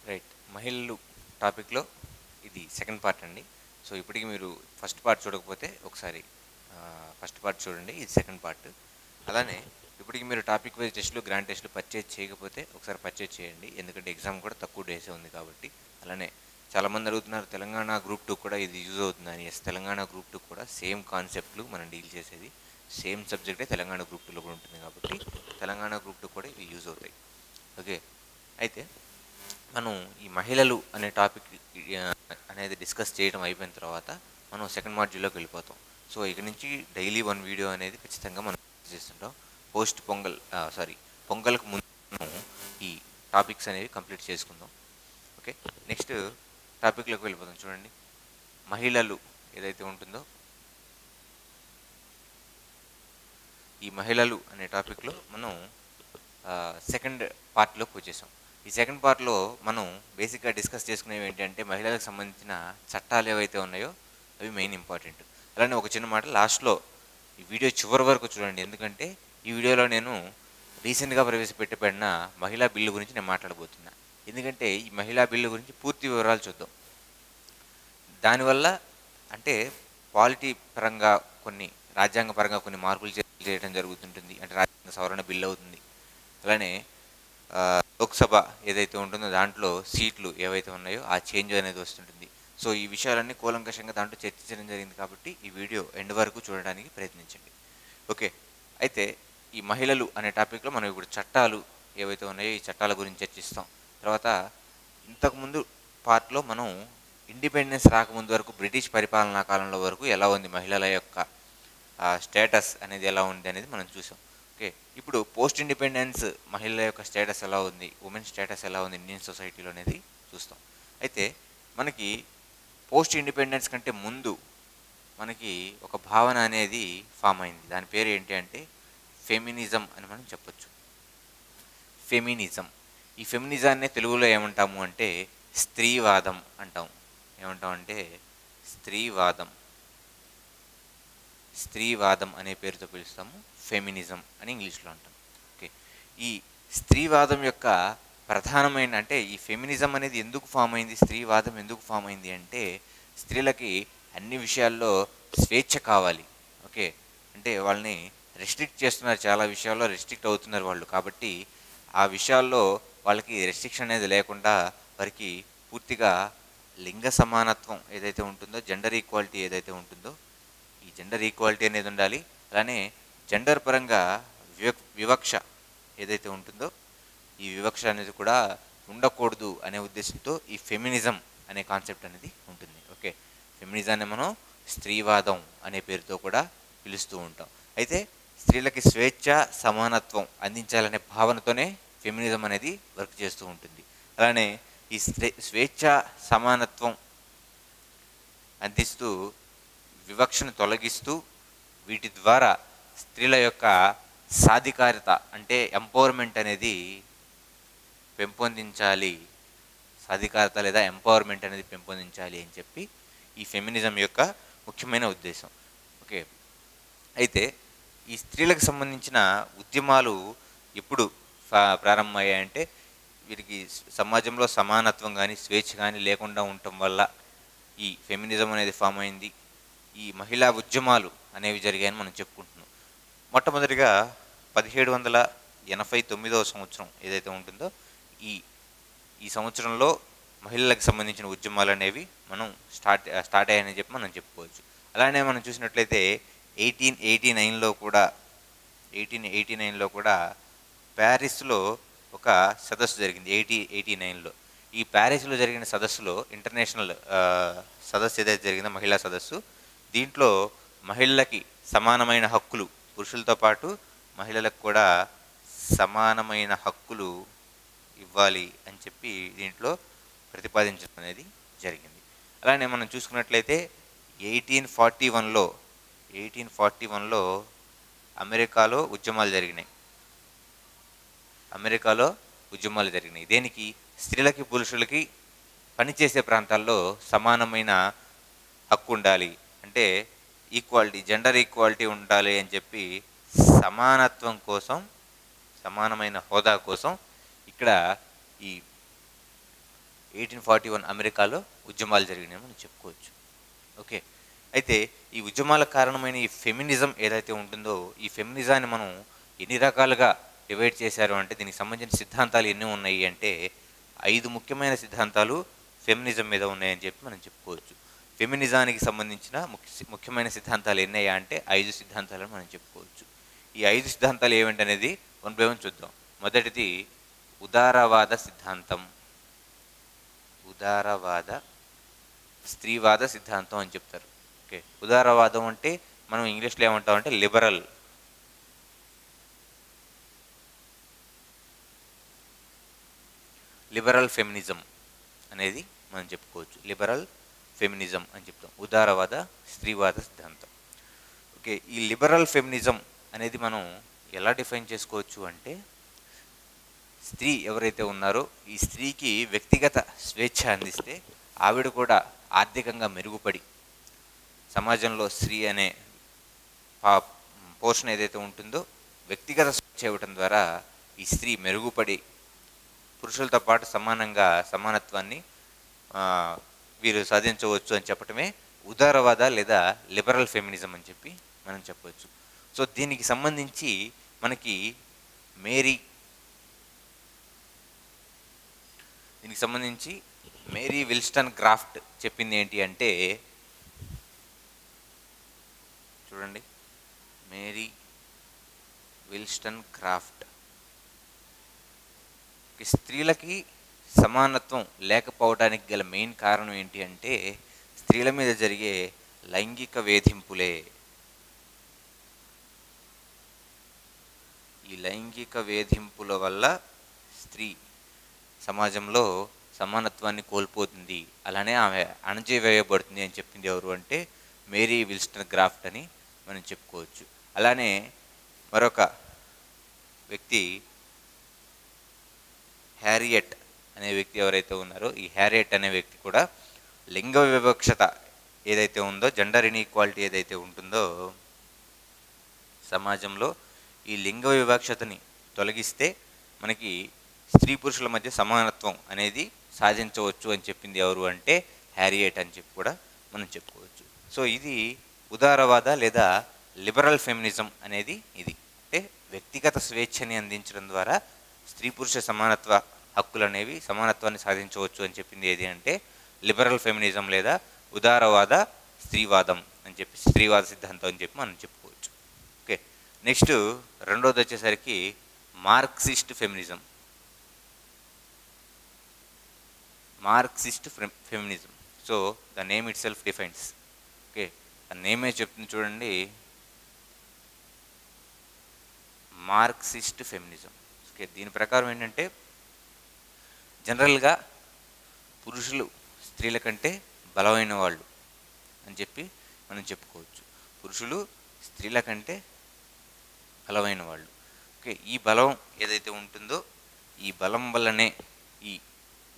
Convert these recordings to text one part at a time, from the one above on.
Right. మహిళలు టాపిక్‌లో ఇది సెకండ్ పార్ట్ అండి. సో, ఇప్పటికి మీరు ఫస్ట్ పార్ట్ చూడకపోతే ఒకసారి ఫస్ట్ పార్ట్ చూడండి. ఇది సెకండ్ పార్ట్. అలానే ఇప్పటికి మీరు టాపిక్ వైజ్ టెస్ట్‌లు, గ్రాండ్ టెస్ట్‌లు పర్చేజ్ చేయకపోతే ఒకసారి పర్చేజ్ చేయండి. ఎందుకంటే ఎగ్జామ్ కూడా తక్కువ డేసే ఉంది కాబట్టి. అలానే చాలామంది అడుగుతున్నారు తెలంగాణ గ్రూప్ 2 కూడా ఇది యూజ్ అవుతుందని. యెస్, తెలంగాణ గ్రూప్ 2 కూడా సేమ్ కాన్సెప్ట్‌లు మనం డీల్ చేసేది. సేమ్ సబ్జెక్టే తెలంగాణ గ్రూప్ 2లో కూడా ఉంటుంది కాబట్టి తెలంగాణ గ్రూప్ 2 కూడా ఇవి యూజ్ అవుతాయి. ఓకే. అయితే మనం ఈ మహిళలు అనే టాపిక్ అనేది డిస్కస్ చేయడం అయిపోయిన తర్వాత మనం సెకండ్ మాడ్యూల్లోకి వెళ్ళిపోతాం. సో ఇక నుంచి డైలీ వన్ వీడియో అనేది ఖచ్చితంగా మనం చేస్తుంటాం. పోస్ట్ పొంగల్ పొంగల్కి ముందు మనం ఈ టాపిక్స్ అనేవి కంప్లీట్ చేసుకుందాం. ఓకే. నెక్స్ట్ టాపిక్లోకి వెళ్ళిపోతాం. చూడండి, మహిళలు ఏదైతే ఉంటుందో ఈ మహిళలు అనే టాపిక్లో మనం సెకండ్ పార్ట్లోకి వచ్చేసాం. ఈ సెకండ్ పార్ట్లో మనం బేసిక్గా డిస్కస్ చేసుకునేవి ఏంటంటే మహిళలకు సంబంధించిన చట్టాలు ఏవైతే ఉన్నాయో అవి మెయిన్ ఇంపార్టెంట్. అలానే ఒక చిన్న మాట లాస్ట్లో ఈ వీడియో చివరి వరకు చూడండి, ఎందుకంటే ఈ వీడియోలో నేను రీసెంట్గా ప్రవేశపెట్టబడిన మహిళా బిల్లు గురించి నేను మాట్లాడబోతున్నా. ఎందుకంటే ఈ మహిళా బిల్లు గురించి పూర్తి వివరాలు చూద్దాం. దానివల్ల అంటే పాలిటీ పరంగా కొన్ని రాజ్యాంగ పరంగా కొన్ని మార్పులు చేయడం జరుగుతుంటుంది. అంటే రాజ్యాంగ సవరణ బిల్లు అవుతుంది. అలానే లోక్సభ ఏదైతే ఉంటుందో దాంట్లో సీట్లు ఏవైతే ఉన్నాయో ఆ చేంజ్ అనేది వస్తుంటుంది. సో ఈ విషయాలన్నీ కూలంకషంగా దాంట్లో చర్చించడం జరిగింది కాబట్టి ఈ వీడియో ఎండ్ వరకు చూడడానికి ప్రయత్నించండి. ఓకే. అయితే ఈ మహిళలు అనే టాపిక్లో మనం ఇప్పుడు చట్టాలు ఏవైతే ఉన్నాయో ఈ చట్టాల గురించి చర్చిస్తాం. తర్వాత ఇంతకుముందు పార్ట్లో మనం ఇండిపెండెన్స్ రాకముందు వరకు బ్రిటిష్ పరిపాలనా కాలంలో వరకు ఎలా ఉంది మహిళల యొక్క స్టేటస్ అనేది ఎలా ఉంది అనేది మనం చూసాం. ఓకే. ఇప్పుడు పోస్ట్ ఇండిపెండెన్స్ మహిళల యొక్క స్టేటస్ ఎలా ఉంది, ఉమెన్ స్టేటస్ ఎలా ఉంది ఇండియన్ సొసైటీలో అనేది చూస్తాం. అయితే మనకి పోస్ట్ ఇండిపెండెన్స్ కంటే ముందు మనకి ఒక భావన అనేది ఫామ్ అయింది. దాని పేరు ఏంటి అంటే ఫెమినిజం అని మనం చెప్పొచ్చు. ఫెమినిజం. ఈ ఫెమినిజాన్ని తెలుగులో ఏమంటాము అంటే స్త్రీవాదం అంటాం. ఏమంటామంటే స్త్రీవాదం. స్త్రీవాదం అనే పేరుతో పిలుస్తాము. ఫెమినిజం అని ఇంగ్లీష్లో అంటాం. ఓకే. ఈ స్త్రీవాదం యొక్క ప్రధానమైన అంటే ఈ ఫెమినిజం అనేది ఎందుకు ఫామ్ అయింది, స్త్రీవాదం ఎందుకు ఫామ్ అయింది అంటే స్త్రీలకి అన్ని విషయాల్లో స్వేచ్ఛ కావాలి. ఓకే. అంటే వాళ్ళని రెస్ట్రిక్ట్ చేస్తున్నారు, చాలా విషయాల్లో రెస్ట్రిక్ట్ అవుతున్నారు వాళ్ళు. కాబట్టి ఆ విషయాల్లో వాళ్ళకి రెస్ట్రిక్షన్ అనేది లేకుండా వారికి పూర్తిగా లింగ సమానత్వం ఏదైతే ఉంటుందో, జెండర్ ఈక్వాలిటీ ఏదైతే ఉంటుందో ఈ జెండర్ ఈక్వాలిటీ అనేది ఉండాలి. అలానే జెండర్ పరంగా వివక్ష ఏదైతే ఉంటుందో ఈ వివక్ష అనేది కూడా ఉండకూడదు అనే ఉద్దేశంతో ఈ ఫెమినిజం అనే కాన్సెప్ట్ అనేది ఉంటుంది. ఓకే. ఫెమినిజాన్ని మనం స్త్రీవాదం అనే పేరుతో కూడా పిలుస్తూ ఉంటాం. అయితే స్త్రీలకి స్వేచ్ఛ సమానత్వం అందించాలనే భావనతోనే ఫెమినిజం అనేది వర్క్ చేస్తూ ఉంటుంది. అలానే ఈ స్వేచ్ఛ సమానత్వం అందిస్తూ వివక్షను తొలగిస్తూ వీటి ద్వారా స్త్రీల యొక్క సాధికారత అంటే ఎంపవర్మెంట్ అనేది పెంపొందించాలి. సాధికారత లేదా ఎంపవర్మెంట్ అనేది పెంపొందించాలి అని చెప్పి ఈ ఫెమినిజం యొక్క ముఖ్యమైన ఉద్దేశం. ఓకే. అయితే ఈ స్త్రీలకు సంబంధించిన ఉద్యమాలు ఎప్పుడు ప్రారంభమయ్యాయంటే వీరికి సమాజంలో సమానత్వం కానీ స్వేచ్ఛ కానీ లేకుండా ఉండటం వల్ల ఈ ఫెమినిజం అనేది ఫామ్ అయింది. ఈ మహిళా ఉద్యమాలు అనేవి జరిగాయని మనం చెప్పుకుంటున్నాం. మొట్టమొదటిగా 1789వ సంవత్సరం ఏదైతే ఉంటుందో ఈ సంవత్సరంలో మహిళలకు సంబంధించిన ఉద్యమాలు అనేవి మనం స్టార్ట్ అయ్యాయని చెప్పి మనం చెప్పుకోవచ్చు. అలానే మనం చూసినట్లయితే 1889లో కూడా ప్యారిస్లో ఒక సదస్సు జరిగింది. 1889లో ఈ ప్యారిస్లో జరిగిన సదస్సులో ఇంటర్నేషనల్ సదస్సు ఏదైతే జరిగిందో మహిళా సదస్సు, దీంట్లో మహిళలకి సమానమైన హక్కులు, పురుషులతో పాటు మహిళలకు కూడా సమానమైన హక్కులు ఇవ్వాలి అని చెప్పి దీంట్లో ప్రతిపాదించడం అనేది జరిగింది. అలానే మనం చూసుకున్నట్లయితే 1841లో అమెరికాలో ఉద్యమాలు జరిగినాయి. దేనికి? స్త్రీలకి పురుషులకి పనిచేసే ప్రాంతాల్లో సమానమైన హక్కు ఉండాలి, అంటే ఈక్వాలిటీ, జెండర్ ఈక్వాలిటీ ఉండాలి అని చెప్పి సమానత్వం కోసం, సమానమైన హోదా కోసం ఇక్కడ ఈ 1841 అమెరికాలో ఉద్యమాలు జరిగినాయని మనం చెప్పుకోవచ్చు. ఓకే. అయితే ఈ ఉద్యమాల కారణమైన ఈ ఫెమినిజం ఏదైతే ఉంటుందో, ఈ ఫెమినిజాన్ని మనం ఎన్ని రకాలుగా డివైడ్ చేశారు అంటే, దీనికి సంబంధించిన సిద్ధాంతాలు ఎన్ని ఉన్నాయి అంటే 5 ముఖ్యమైన సిద్ధాంతాలు ఫెమినిజం మీద ఉన్నాయని చెప్పి మనం చెప్పుకోవచ్చు. ఫెమినిజానికి సంబంధించిన ముఖ్యమైన సిద్ధాంతాలు ఎన్నయ్యా అంటే 5 సిద్ధాంతాలను మనం చెప్పుకోవచ్చు. ఈ 5 సిద్ధాంతాలు ఏమిటనేది వన్ బై వన్ చూద్దాం. మొదటిది ఉదారవాద సిద్ధాంతం. ఉదారవాద స్త్రీవాద సిద్ధాంతం అని చెప్తారు. ఓకే. ఉదారవాదం అంటే మనం ఇంగ్లీష్లో ఏమంటాం అంటే లిబరల్ ఫెమినిజం అనేది మనం చెప్పుకోవచ్చు. లిబరల్ ఫెమినిజం అని చెప్తాం. ఉదారవాద స్త్రీవాద సిద్ధాంతం. ఓకే. ఈ లిబరల్ ఫెమినిజం అనేది మనం ఎలా డిఫైన్ చేసుకోవచ్చు అంటే, స్త్రీ ఎవరైతే ఉన్నారో ఈ స్త్రీకి వ్యక్తిగత స్వేచ్ఛ అందిస్తే ఆవిడ కూడా ఆర్థికంగా మెరుగుపడి సమాజంలో స్త్రీ అనే పోర్షన్ ఏదైతే ఉంటుందో వ్యక్తిగత స్వేచ్ఛ ఇవ్వటం ద్వారా ఈ స్త్రీ మెరుగుపడి పురుషులతో పాటు సమానత్వాన్ని వీరు సాధించవచ్చు అని చెప్పటమే ఉదారవాద లేదా లిబరల్ ఫెమినిజం అని చెప్పి మనం చెప్పవచ్చు. సో దీనికి సంబంధించి మనకి మేరీ విల్స్టన్ క్రాఫ్ట్ చెప్పింది ఏంటి అంటే, చూడండి, మేరీ విల్స్టన్ క్రాఫ్ట్ స్త్రీలకి సమానత్వం లేకపోవడానికి గల మెయిన్ కారణం ఏంటి అంటే స్త్రీల మీద జరిగే లైంగిక వేధింపులే. ఈ లైంగిక వేధింపుల వల్ల స్త్రీ సమాజంలో సమానత్వాన్ని కోల్పోతుంది, అలానే ఆమె అణచివేయబడుతుంది అని చెప్పింది ఎవరు అంటే మేరీ విల్స్టన్ క్రాఫ్ట్ అని మనం చెప్పుకోవచ్చు. అలానే మరొక వ్యక్తి హ్యారియట్ అనే వ్యక్తి ఎవరైతే ఉన్నారో ఈ హ్యారియట్ అనే వ్యక్తి కూడా లింగ వివక్షత ఏదైతే ఉందో, జెండర్ ఇన్ఈక్వాలిటీ ఏదైతే ఉంటుందో సమాజంలో ఈ లింగ వివక్షతని తొలగిస్తే మనకి స్త్రీ పురుషుల మధ్య సమానత్వం అనేది సాధించవచ్చు అని చెప్పింది ఎవరు అంటే హ్యారియట్ అని చెప్పి కూడా మనం చెప్పుకోవచ్చు. సో ఇది ఉదారవాద లేదా లిబరల్ ఫెమినిజం అనేది ఇది. అంటే వ్యక్తిగత స్వేచ్ఛని అందించడం ద్వారా స్త్రీ పురుష సమానత్వాన్ని సాధించవచ్చు అని చెప్పింది ఏది అంటే లిబరల్ ఫెమినిజం లేదా ఉదారవాద స్త్రీవాద సిద్ధాంతం అని చెప్పి మనం చెప్పుకోవచ్చు. ఓకే. నెక్స్ట్ రెండోది వచ్చేసరికి Marxist feminism. So the name it self defines. Okay. ఆ నేమే చెప్తుంది చూడండి, మార్క్సిస్ట్ ఫెమినిజం. ఓకే. దీని ప్రకారం ఏంటంటే జనరల్గా పురుషులు స్త్రీల కంటే బలమైన వాళ్ళు అని చెప్పి మనం చెప్పుకోవచ్చు. పురుషులు స్త్రీల కంటే బలమైన వాళ్ళు. ఓకే. ఈ బలం ఏదైతే ఉంటుందో ఈ బలం వల్లనే ఈ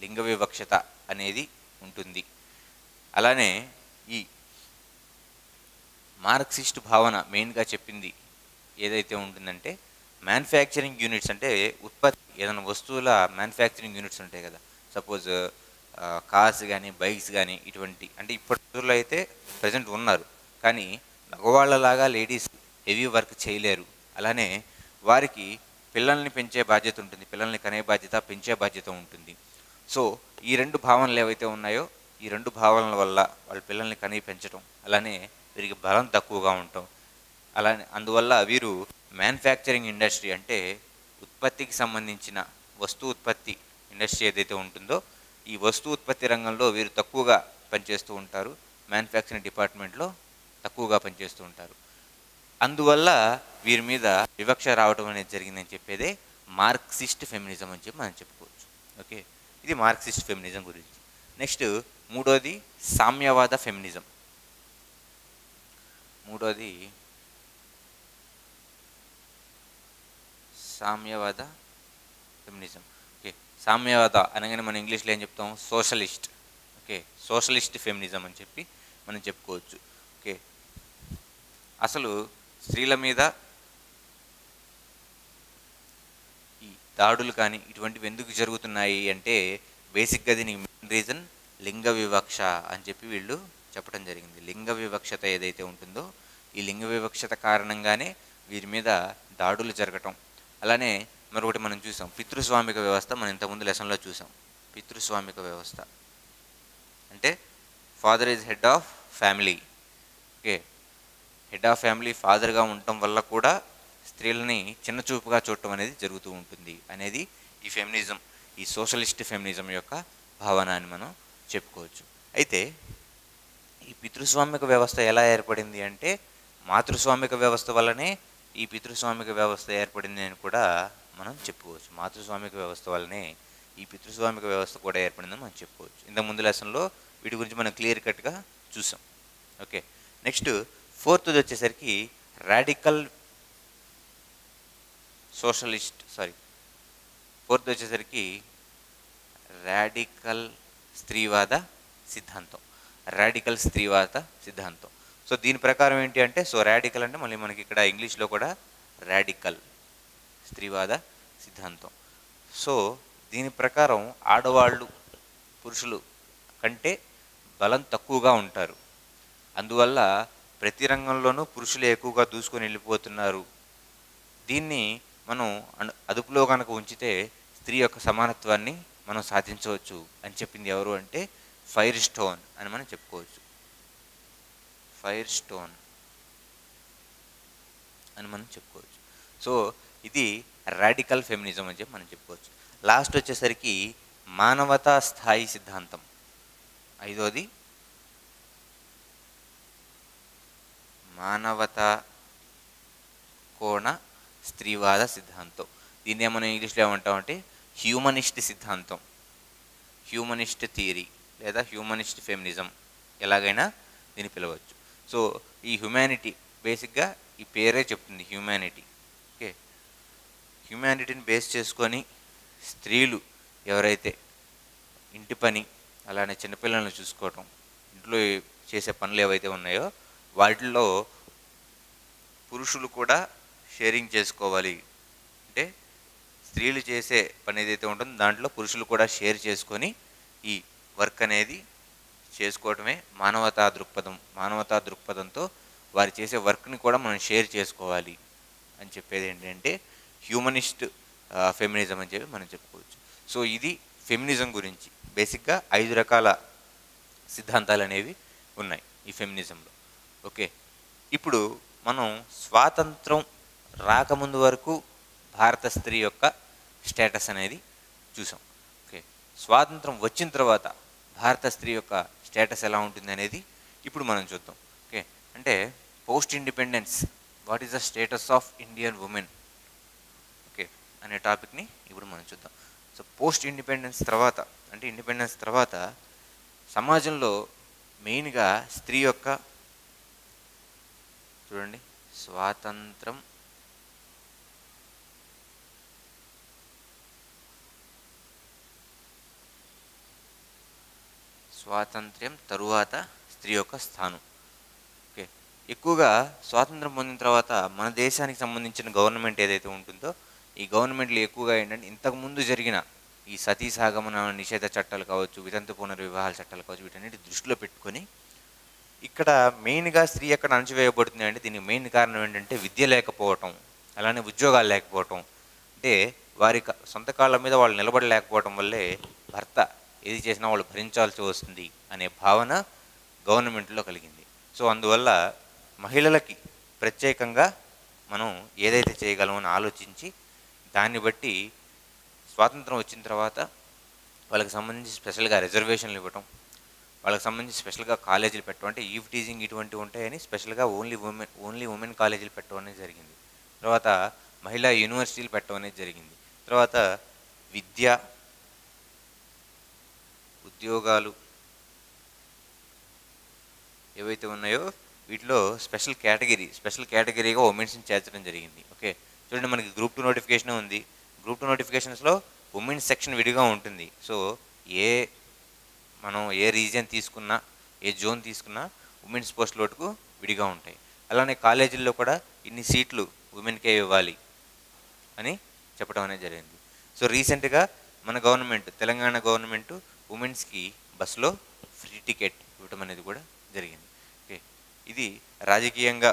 లింగ వివక్షత అనేది ఉంటుంది. అలానే ఈ మార్క్సిస్ట్ భావన మెయిన్గా చెప్పింది ఏదైతే ఉంటుందంటే మ్యానుఫ్యాక్చరింగ్ యూనిట్స్, అంటే ఉత్పత్తి ఏదైనా వస్తువుల మ్యానుఫ్యాక్చరింగ్ యూనిట్స్ ఉంటాయి కదా, సపోజ్ కార్స్ కానీ బైక్స్ కానీ ఇటువంటి, అంటే ఇప్పటి రోజుల్లో అయితే ప్రజెంట్ ఉన్నారు కానీ మగవాళ్ళలాగా లేడీస్ హెవీ వర్క్ చేయలేరు. అలానే వారికి పిల్లల్ని పెంచే బాధ్యత ఉంటుంది, పిల్లల్ని కనే బాధ్యత, పెంచే బాధ్యత ఉంటుంది. సో ఈ రెండు భావనలు ఏవైతే ఉన్నాయో ఈ రెండు భావనల వల్ల వాళ్ళ పిల్లల్ని కని పెంచడం, అలానే వీరికి బలం తక్కువగా ఉండటం, అలానే అందువల్ల వీరు మ్యానుఫ్యాక్చరింగ్ ఇండస్ట్రీ అంటే ఉత్పత్తికి సంబంధించిన వస్తు ఉత్పత్తి ఇండస్ట్రీ ఏదైతే ఉంటుందో ఈ వస్తు ఉత్పత్తి రంగంలో వీరు తక్కువగా పనిచేస్తూ ఉంటారు, మ్యానుఫ్యాక్చరింగ్ డిపార్ట్మెంట్లో తక్కువగా పనిచేస్తూ ఉంటారు. అందువల్ల వీరి మీద వివక్ష రావడం అనేది జరిగిందని చెప్పేదే మార్క్సిస్ట్ ఫెమినిజం అని చెప్పి మనం చెప్పుకోవచ్చు. ఓకే. ఇది మార్క్సిస్ట్ ఫెమినిజం గురించి. నెక్స్ట్ మూడోది సామ్యవాద ఫెమినిజం. ఓకే. సామ్యవాద అనగానే మనం ఇంగ్లీష్లో ఏం చెప్తాం, సోషలిస్ట్. ఓకే. సోషలిస్ట్ ఫెమినిజం అని చెప్పి మనం చెప్పుకోవచ్చు. ఓకే. అసలు స్త్రీల మీద ఈ దాడులు కానీ ఇటువంటివి ఎందుకు జరుగుతున్నాయి అంటే బేసిక్గా దీనికి మెయిన్ రీజన్ లింగ వివక్ష అని చెప్పి వీళ్ళు చెప్పడం జరిగింది. లింగ వివక్షత ఏదైతే ఉంటుందో ఈ లింగ వివక్షత కారణంగానే వీరి మీద దాడులు జరగటం. అలానే మరొకటి మనం చూసాం, పితృస్వామిక వ్యవస్థ. మనం ఇంతకుముందు లెసన్లో చూసాం. పితృస్వామిక వ్యవస్థ అంటే father is head of family. Okay, head of family ఫాదర్గా ఉండటం వల్ల కూడా స్త్రీలని చిన్న చూపుగా చూడటం అనేది జరుగుతూ ఉంటుంది అనేది ఈ ఫెమినిజం, ఈ సోషలిస్ట్ ఫెమినిజం యొక్క భావన అని మనం చెప్పుకోవచ్చు. అయితే ఈ పితృస్వామిక వ్యవస్థ ఎలా ఏర్పడింది అంటే మాతృస్వామిక వ్యవస్థ వల్లనే ఈ పితృస్వామిక వ్యవస్థ ఏర్పడింది అని కూడా మనం చెప్పుకోవచ్చు. మాతృస్వామిక వ్యవస్థ వల్లనే ఈ పితృస్వామిక వ్యవస్థ కూడా ఏర్పడిందని మనం చెప్పుకోవచ్చు. ఇంతకు ముందు లెసన్లో వీటి గురించి మనం క్లియర్ కట్గా చూసాం. ఓకే, నెక్స్ట్ ఫోర్త్ది వచ్చేసరికి రాడికల్ సోషలిస్ట్ ఫోర్త్ వచ్చేసరికి రాడికల్ స్త్రీవాద సిద్ధాంతం. రాడికల్ స్త్రీవాద సిద్ధాంతం. సో దీని ప్రకారం ఏంటి అంటే, సో రాడికల్ అంటే మళ్ళీ మనకి ఇక్కడ ఇంగ్లీష్లో కూడా రాడికల్ స్త్రీవాద సిద్ధాంతం. సో దీని ప్రకారం ఆడవాళ్ళు పురుషులు కంటే బలం తక్కువగా ఉంటారు. అందువల్ల ప్రతి రంగంలోనూ పురుషులు ఎక్కువగా దూసుకొని వెళ్ళిపోతున్నారు. దీన్ని మనం అదుపులో కనుక ఉంచితే స్త్రీ యొక్క సమానత్వాన్ని మనం సాధించవచ్చు అని చెప్పింది ఎవరు అంటే ఫైర్ స్టోన్ అని మనం చెప్పుకోవచ్చు. ఫైర్ స్టోన్ అని మనం చెప్పుకోవచ్చు. సో ఇది రాడికల్ ఫెమినిజం అని చెప్పి మనం చెప్పుకోవచ్చు. లాస్ట్ వచ్చేసరికి మానవతా స్థాయి సిద్ధాంతం. ఐదోది మానవతా కోణ స్త్రీవాద సిద్ధాంతం. దీన్నే మనం ఇంగ్లీష్లో ఏమంటామంటే హ్యూమనిస్ట్ సిద్ధాంతం, హ్యూమనిస్ట్ థియరీ లేదా హ్యూమనిస్ట్ ఫెమినిజం, ఎలాగైనా దీన్ని పిలవచ్చు. సో ఈ హ్యుమానిటీ బేసిక్గా ఈ పేరే చెప్తుంది, హ్యూమానిటీ. ఓకే, హ్యూమానిటీని బేస్ చేసుకొని స్త్రీలు ఎవరైతే ఇంటి పని అలానే చిన్నపిల్లలను చూసుకోవటం, ఇంట్లో చేసే పనులు ఏవైతే ఉన్నాయో వాటిల్లో పురుషులు కూడా షేరింగ్ చేసుకోవాలి. అంటే స్త్రీలు చేసే పని ఏదైతే ఉంటుందో దాంట్లో పురుషులు కూడా షేర్ చేసుకొని ఈ వర్క్ అనేది చేసుకోవటమే మానవతా దృక్పథం. మానవతా దృక్పథంతో వారు చేసే వర్క్ని కూడా మనం షేర్ చేసుకోవాలి అని చెప్పేది ఏంటంటే హ్యూమనిస్ట్ ఫెమినిజం అని చెప్పి మనం చెప్పుకోవచ్చు. సో ఇది ఫెమినిజం గురించి బేసిక్గా 5 రకాల సిద్ధాంతాలు అనేవి ఉన్నాయి ఈ ఫెమినిజంలో. ఓకే, ఇప్పుడు మనం స్వాతంత్రం రాకముందు వరకు భారత స్త్రీ యొక్క స్టేటస్ అనేది చూసాం. ఓకే, స్వాతంత్రం వచ్చిన తర్వాత భారత స్త్రీ యొక్క స్టేటస్ ఎలా ఉంటుంది అనేది ఇప్పుడు మనం చూద్దాం. ఓకే, అంటే post independence, what is the status of Indian women, okay అనే టాపిక్ని ఇప్పుడు మనం చూద్దాం. సో పోస్ట్ ఇండిపెండెన్స్ తర్వాత అంటే ఇండిపెండెన్స్ తర్వాత సమాజంలో మెయిన్గా స్త్రీ యొక్క చూడండి స్వాతంత్రం స్వాతంత్ర్యం తరువాత స్త్రీ యొక్క స్థానం. ఓకే, ఎక్కువగా స్వాతంత్రం పొందిన తర్వాత మన దేశానికి సంబంధించిన గవర్నమెంట్ ఏదైతే ఉంటుందో ఈ గవర్నమెంట్లు ఎక్కువగా ఏంటంటే ఇంతకుముందు జరిగిన ఈ సతీ సాగమన నిషేధ చట్టాలు కావచ్చు, వితంతు పునర్వివాహాల చట్టాలు కావచ్చు, వీటన్నిటి దృష్టిలో పెట్టుకొని ఇక్కడ మెయిన్గా స్త్రీ ఎక్కడ అణచివేయబడుతుంది అంటే దీనికి మెయిన్ కారణం ఏంటంటే విద్య లేకపోవటం, అలానే ఉద్యోగాలు లేకపోవటం, అంటే వారి సొంత కాళ్ళ మీద వాళ్ళు నిలబడలేకపోవటం వల్లే భర్త ఏది చేసినా వాళ్ళు భరించాల్సి వస్తుంది అనే భావన గవర్నమెంట్లో కలిగింది. సో అందువల్ల మహిళలకి ప్రత్యేకంగా మనం ఏదైతే చేయగలమో అని ఆలోచించి దాన్ని బట్టి స్వాతంత్రం వచ్చిన తర్వాత వాళ్ళకి సంబంధించి స్పెషల్గా రిజర్వేషన్లు ఇవ్వటం, వాళ్ళకి సంబంధించి స్పెషల్గా కాలేజీలు పెట్టడం, అంటే ఈవ్ టీజింగ్ ఇటువంటివి ఉంటాయని స్పెషల్గా ఓన్లీ ఉమెన్ కాలేజీలు పెట్టడం అనేది జరిగింది. తర్వాత మహిళా యూనివర్సిటీలు పెట్టడం అనేది జరిగింది. తర్వాత విద్య, ఉద్యోగాలు ఏవైతే ఉన్నాయో వీటిలో స్పెషల్ కేటగిరీగా ఉమెన్స్ని చేర్చడం జరిగింది. ఓకే, చూడండి మనకి గ్రూప్ 2 నోటిఫికేషన్ ఉంది. గ్రూప్ 2 నోటిఫికేషన్స్లో ఉమెన్స్ సెక్షన్ విడిగా ఉంటుంది. సో మనం ఏ రీజియన్ తీసుకున్నా, ఏ జోన్ తీసుకున్నా ఉమెన్స్ పోస్ట్ లోటుకు విడిగా ఉంటాయి. అలానే కాలేజీల్లో కూడా ఇన్ని సీట్లు ఉమెన్కే ఇవ్వాలి అని చెప్పడం అనేది జరిగింది. సో రీసెంట్గా మన గవర్నమెంట్ తెలంగాణ గవర్నమెంట్ ఉమెన్స్కి బస్సులో ఫ్రీ టికెట్ ఇవ్వటం అనేది కూడా జరిగింది. ఓకే, ఇది రాజకీయంగా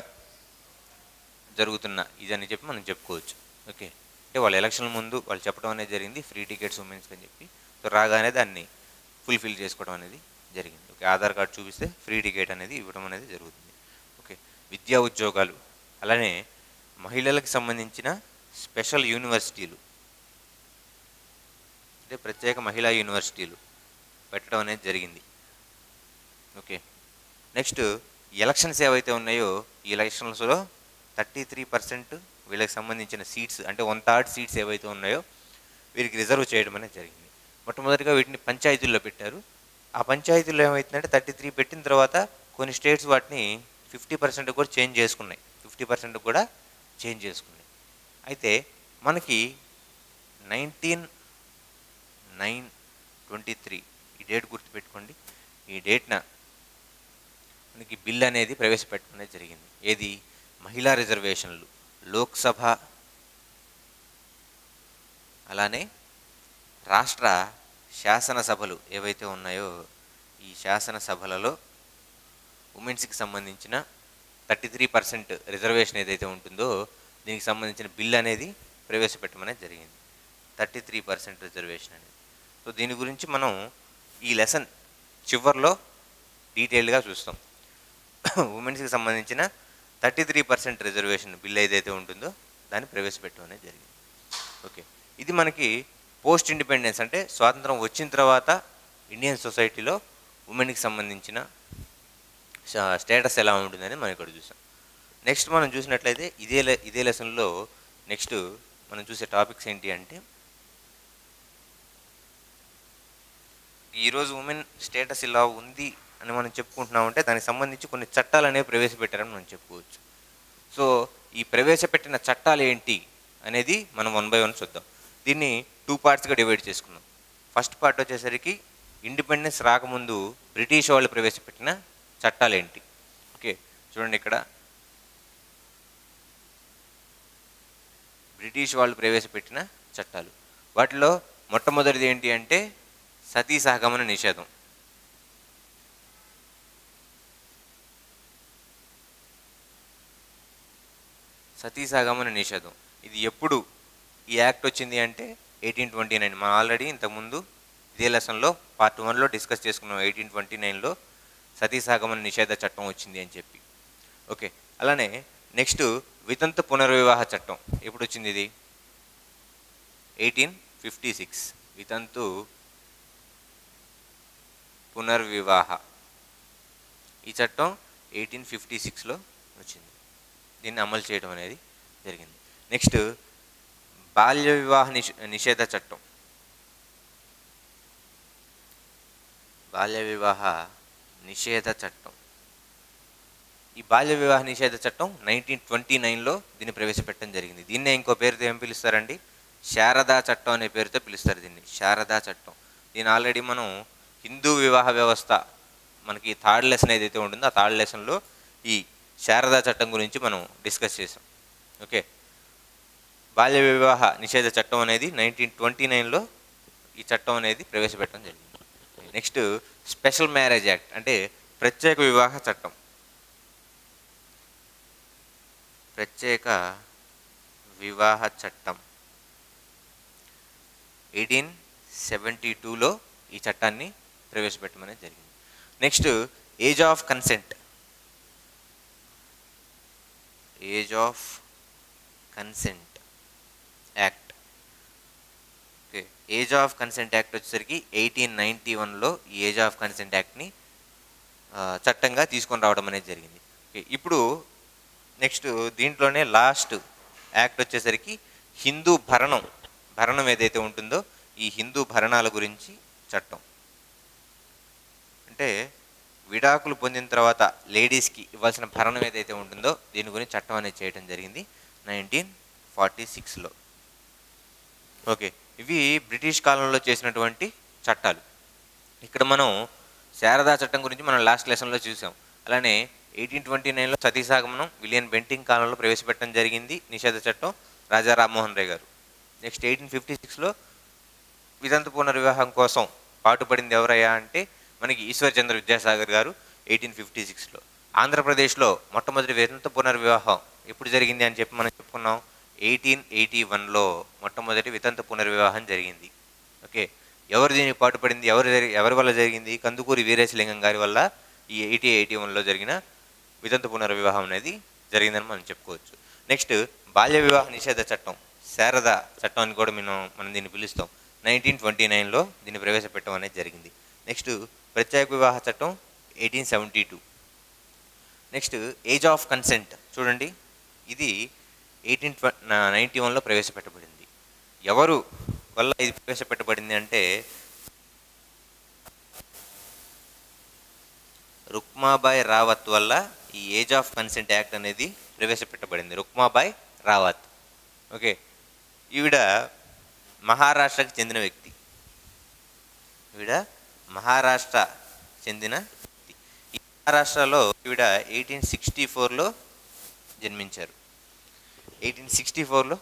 జరుగుతున్న ఇదని చెప్పి మనం చెప్పుకోవచ్చు. ఓకే, అంటే వాళ్ళ ఎలక్షన్ల ముందు వాళ్ళు చెప్పడం అనేది జరిగింది ఫ్రీ టికెట్స్ ఉమెన్స్కి అని చెప్పి. సో రాగానే దాన్ని ఫుల్ఫిల్ చేసుకోవడం అనేది జరిగింది. ఓకే, ఆధార్ కార్డు చూపిస్తే ఫ్రీ టికెట్ అనేది ఇవ్వడం అనేది జరుగుతుంది. ఓకే, విద్యా ఉద్యోగాలు, అలానే మహిళలకు సంబంధించిన స్పెషల్ యూనివర్సిటీలు, అంటే ప్రత్యేక మహిళా యూనివర్సిటీలు పెట్టడం అనేది జరిగింది. ఓకే, నెక్స్ట్ ఎలక్షన్స్ ఏవైతే ఉన్నాయో ఈ ఎలక్షన్స్లో 33% వీళ్ళకి సంబంధించిన సీట్స్, అంటే 1/3 సీట్స్ ఏవైతే ఉన్నాయో వీరికి రిజర్వ్ చేయడం అనేది జరిగింది. మొట్టమొదటిగా వీటిని పంచాయతీల్లో పెట్టారు. ఆ పంచాయతీల్లో ఏమవుతుందంటే 33 పెట్టిన తర్వాత కొన్ని స్టేట్స్ వాటిని 50% కూడా చేంజ్ చేసుకున్నాయి. 50% కూడా చేంజ్ చేసుకున్నాయి. అయితే మనకి 19/9/23 ఈ డేట్ గుర్తుపెట్టుకోండి. ఈ డేట్న మనకి బిల్ అనేది ప్రవేశపెట్టడం జరిగింది. ఏది? మహిళా రిజర్వేషన్లు. లోక్సభ అలానే రాష్ట్ర శాసనసభలు ఏవైతే ఉన్నాయో ఈ శాసనసభలలో ఉమెన్స్కి సంబంధించిన 33% రిజర్వేషన్ ఏదైతే ఉంటుందో దీనికి సంబంధించిన బిల్ అనేది ప్రవేశపెట్టమనేది జరిగింది. 33% రిజర్వేషన్ అనేది. సో దీని గురించి మనం ఈ లెసన్ చివరిలో డీటెయిల్డ్గా చూస్తాం. ఉమెన్స్కి సంబంధించిన 33% రిజర్వేషన్ బిల్ ఏదైతే ఉంటుందో దాన్ని ప్రవేశపెట్టడం అనేది జరిగింది. ఓకే, ఇది మనకి పోస్ట్ ఇండిపెండెన్స్, అంటే స్వాతంత్రం వచ్చిన తర్వాత ఇండియన్ సొసైటీలో ఉమెన్కి సంబంధించిన స్టేటస్ ఎలా ఉంటుందని మనం ఇక్కడ చూసాం. నెక్స్ట్ మనం చూసినట్లయితే ఇదే లెసన్లో నెక్స్ట్ మనం చూసే టాపిక్స్ ఏంటి అంటే, ఈరోజు ఉమెన్ స్టేటస్ ఇలా ఉంది అని మనం చెప్పుకుంటున్నామంటే దానికి సంబంధించి కొన్ని చట్టాలు అనేవి ప్రవేశపెట్టారని మనం చెప్పుకోవచ్చు. సో ఈ ప్రవేశపెట్టిన చట్టాలు ఏంటి అనేది మనం 1 by 1 చూద్దాం. దీన్ని 2 పార్ట్స్గా డివైడ్ చేసుకున్నాం. ఫస్ట్ పార్ట్ వచ్చేసరికి ఇండిపెండెన్స్ రాకముందు బ్రిటిష్ వాళ్ళు ప్రవేశపెట్టిన చట్టాలు ఏంటి. ఓకే, చూడండి ఇక్కడ బ్రిటిష్ వాళ్ళు ప్రవేశపెట్టిన చట్టాలు. వాటిలో మొట్టమొదటిది ఏంటి అంటే సతీ సహగమన నిషేధం. సతీ సహగమన నిషేధం ఇది ఎప్పుడు ఈ యాక్ట్ వచ్చింది అంటే 1829. మనం ఆల్రెడీ ఇంతకుముందు ఇదే లెసన్లో పార్ట్ 1లో డిస్కస్ చేసుకున్నాం. 1829లో సతీ సహగమన నిషేధ చట్టం వచ్చింది అని చెప్పి. ఓకే, అలానే నెక్స్ట్ వితంతు పునర్వివాహ చట్టం ఎప్పుడు వచ్చింది? ఇది 1856. వితంతు పునర్వివాహ ఈ చట్టం 1856లో వచ్చింది. దీన్ని అమలు చేయడం అనేది జరిగింది. నెక్స్ట్ బాల్య వివాహ నిషేధ చట్టం. బాల్య వివాహ నిషేధ చట్టం. ఈ బాల్య వివాహ నిషేధ చట్టం 1929లో దీన్ని ప్రవేశపెట్టడం జరిగింది. దీన్నే ఇంకో పేరుతో ఏం పిలుస్తారండి? శారదా చట్టం అనే పేరుతో పిలుస్తారు దీన్ని, శారదా చట్టం. దీన్ని ఆల్రెడీ మనం హిందూ వివాహ వ్యవస్థ మనకి 3rd లెసన్ ఏదైతే ఉంటుందో ఆ 3rd లెసన్లో ఈ శారదా చట్టం గురించి మనం డిస్కస్ చేసాం. ఓకే, బాల్య వివాహ నిషేధ చట్టం అనేది 1929లో ఈ చట్టం అనేది ప్రవేశపెట్టడం జరిగింది. నెక్స్ట్ స్పెషల్ మ్యారేజ్ యాక్ట్, అంటే ప్రత్యేక వివాహ చట్టం. ప్రత్యేక వివాహ చట్టం 1872లో ఈ చట్టాన్ని ప్రవేశపెట్టమనేది జరిగింది. Next age of consent. Age of consent act. Okay, age of consent act వచ్చేసరికి 1891లో ఈ ఏజ్ ఆఫ్ కన్సెంట్ యాక్ట్ని చట్టంగా తీసుకొని రావడం అనేది జరిగింది. ఓకే, ఇప్పుడు నెక్స్ట్ దీంట్లోనే లాస్ట్ యాక్ట్ వచ్చేసరికి హిందూ భరణం ఏదైతే ఉంటుందో ఈ హిందూ భరణాల గురించి చట్టం. అంటే విడాకులు పొందిన తర్వాత లేడీస్కి ఇవ్వాల్సిన భరణం ఏదైతే ఉంటుందో దీని గురించి చట్టం అనేది చేయడం జరిగింది 1946లో. ఓకే, ఇవి బ్రిటిష్ కాలంలో చేసినటువంటి చట్టాలు. ఇక్కడ మనం శారదా చట్టం గురించి మనం లాస్ట్ లెసన్లో చూసాం. అలానే 1829లో సతీ సహగమనం విలియం బెంటింగ్ కాలంలో ప్రవేశపెట్టడం జరిగింది నిషేధ చట్టం, రాజా రామ్మోహన్ రాయ్ గారు. నెక్స్ట్ 1856లో వితంతు పునర్వివాహం కోసం పాటుపడింది ఎవరయ్యా అంటే మనకి ఈశ్వర్చంద్ర విద్యాసాగర్ గారు 1856లో. ఆంధ్రప్రదేశ్లో మొట్టమొదటి వితంతు పునర్వివాహం ఎప్పుడు జరిగింది అని చెప్పి మనం చెప్పుకున్నాం, 1881లో మొట్టమొదటి వితంతు పునర్వివాహం జరిగింది. ఓకే, ఎవరు దీనికి పాటుపడింది, ఎవరి వల్ల జరిగింది? కందుకూరి వీరేశలింగం గారి వల్ల ఈ 1881లో జరిగిన వితంతు పునర్వివాహం అనేది జరిగిందని మనం చెప్పుకోవచ్చు. నెక్స్ట్ బాల్య వివాహ నిషేధ చట్టం, శారద చట్టం అని కూడా మనం దీన్ని పిలుస్తాం. 1929లో దీన్ని ప్రవేశపెట్టడం అనేది జరిగింది. నెక్స్ట్ ప్రత్యేక వివాహ చట్టం 1872. నెక్స్ట్ ఏజ్ ఆఫ్ కన్సెంట్ చూడండి, ఇది 1891లో ప్రవేశపెట్టబడింది. ఎవరు వల్ల ఇది ప్రవేశపెట్టబడింది అంటే రుక్మాబాయ్ రావత్ వల్ల ఈ ఏజ్ ఆఫ్ కన్సెంట్ యాక్ట్ అనేది ప్రవేశపెట్టబడింది. రుక్మాబాయ్ రావత్. ఓకే, ఈవిడ మహారాష్ట్రకు చెందిన వ్యక్తి. ఈవిడ మహారాష్ట్ర చెందిన వ్యక్తి. ఈ మహారాష్ట్రలో ఈవిడ 1864లో జన్మించారు. 1864లో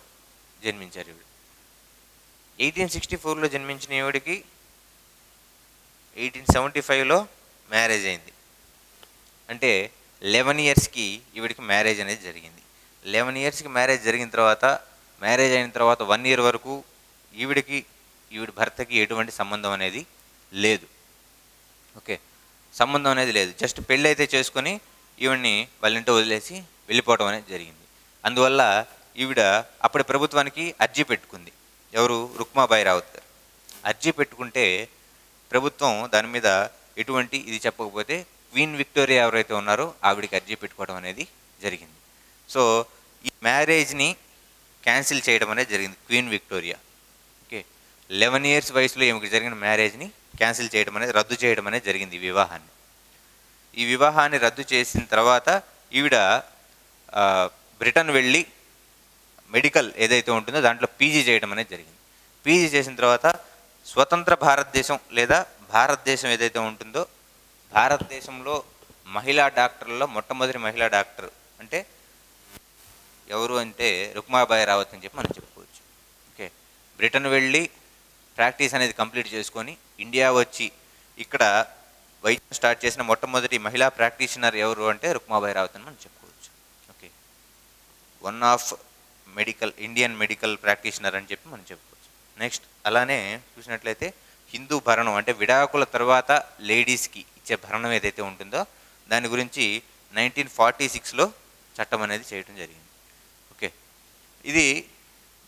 జన్మించారు ఈవిడ. 1864లో జన్మించిన ఈవిడికి 1875లో మ్యారేజ్ అయింది. అంటే 11 ఇయర్స్కి ఈవిడికి మ్యారేజ్ అనేది జరిగింది. 11 ఇయర్స్కి మ్యారేజ్ జరిగిన తర్వాత, మ్యారేజ్ అయిన తర్వాత 1 ఇయర్ వరకు ఈవిడి భర్తకి ఎటువంటి సంబంధం అనేది లేదు. ఓకే, సంబంధం అనేది లేదు. జస్ట్ పెళ్ళి అయితే చేసుకొని ఈవిడ్ని వాళ్ళ ఇంట్లో వదిలేసి వెళ్ళిపోవడం అనేది జరిగింది. అందువల్ల ఈవిడ అప్పటి ప్రభుత్వానికి అర్జీ పెట్టుకుంది. ఎవరు? రుక్మాబాయి రావత్ గారు అర్జీ పెట్టుకుంటే ప్రభుత్వం దాని మీద ఎటువంటి ఇది చెప్పకపోతే క్వీన్ విక్టోరియా ఎవరైతే ఉన్నారో ఆవిడికి అర్జీ పెట్టుకోవడం అనేది జరిగింది. సో ఈ మ్యారేజ్ని క్యాన్సిల్ చేయడం అనేది జరిగింది క్వీన్ విక్టోరియా. ఓకే, 11 ఇయర్స్ వయసులో ఈమెకు జరిగిన మ్యారేజ్ని క్యాన్సిల్ చేయడం అనేది, రద్దు చేయడం అనేది జరిగింది ఈ వివాహాన్ని. ఈ వివాహాన్ని రద్దు చేసిన తర్వాత ఈవిడ బ్రిటన్ వెళ్ళి మెడికల్ ఏదైతే ఉంటుందో దాంట్లో పీజీ చేయడం అనేది జరిగింది. పీజీ చేసిన తర్వాత స్వతంత్ర భారతదేశం లేదా భారతదేశం ఏదైతే ఉంటుందో భారతదేశంలో మహిళా డాక్టర్లలో మొట్టమొదటి మహిళా డాక్టర్ అంటే ఎవరు అంటే రుక్మాబాయి రావత్ అని చెప్పి మనం చెప్పుకోవచ్చు. ఓకే, బ్రిటన్ వెళ్ళి ప్రాక్టీస్ అనేది కంప్లీట్ చేసుకొని ఇండియా వచ్చి ఇక్కడ వైద్యం స్టార్ట్ చేసిన మొట్టమొదటి మహిళా ప్రాక్టీషనర్ ఎవరు అంటే రుక్మాబాయి రావత్ అని మనం చెప్పుకోవచ్చు. Okay, one of Indian medical practitioner అని చెప్పి మనం చెప్పుకోవచ్చు. నెక్స్ట్ అలానే చూసినట్లయితే హిందూ భరణం అంటే విడాకుల తర్వాత లేడీస్కి ఇచ్చే భరణం ఏదైతే ఉంటుందో దాని గురించి 1946లో చట్టం అనేది చేయడం జరిగింది. ఓకే, ఇది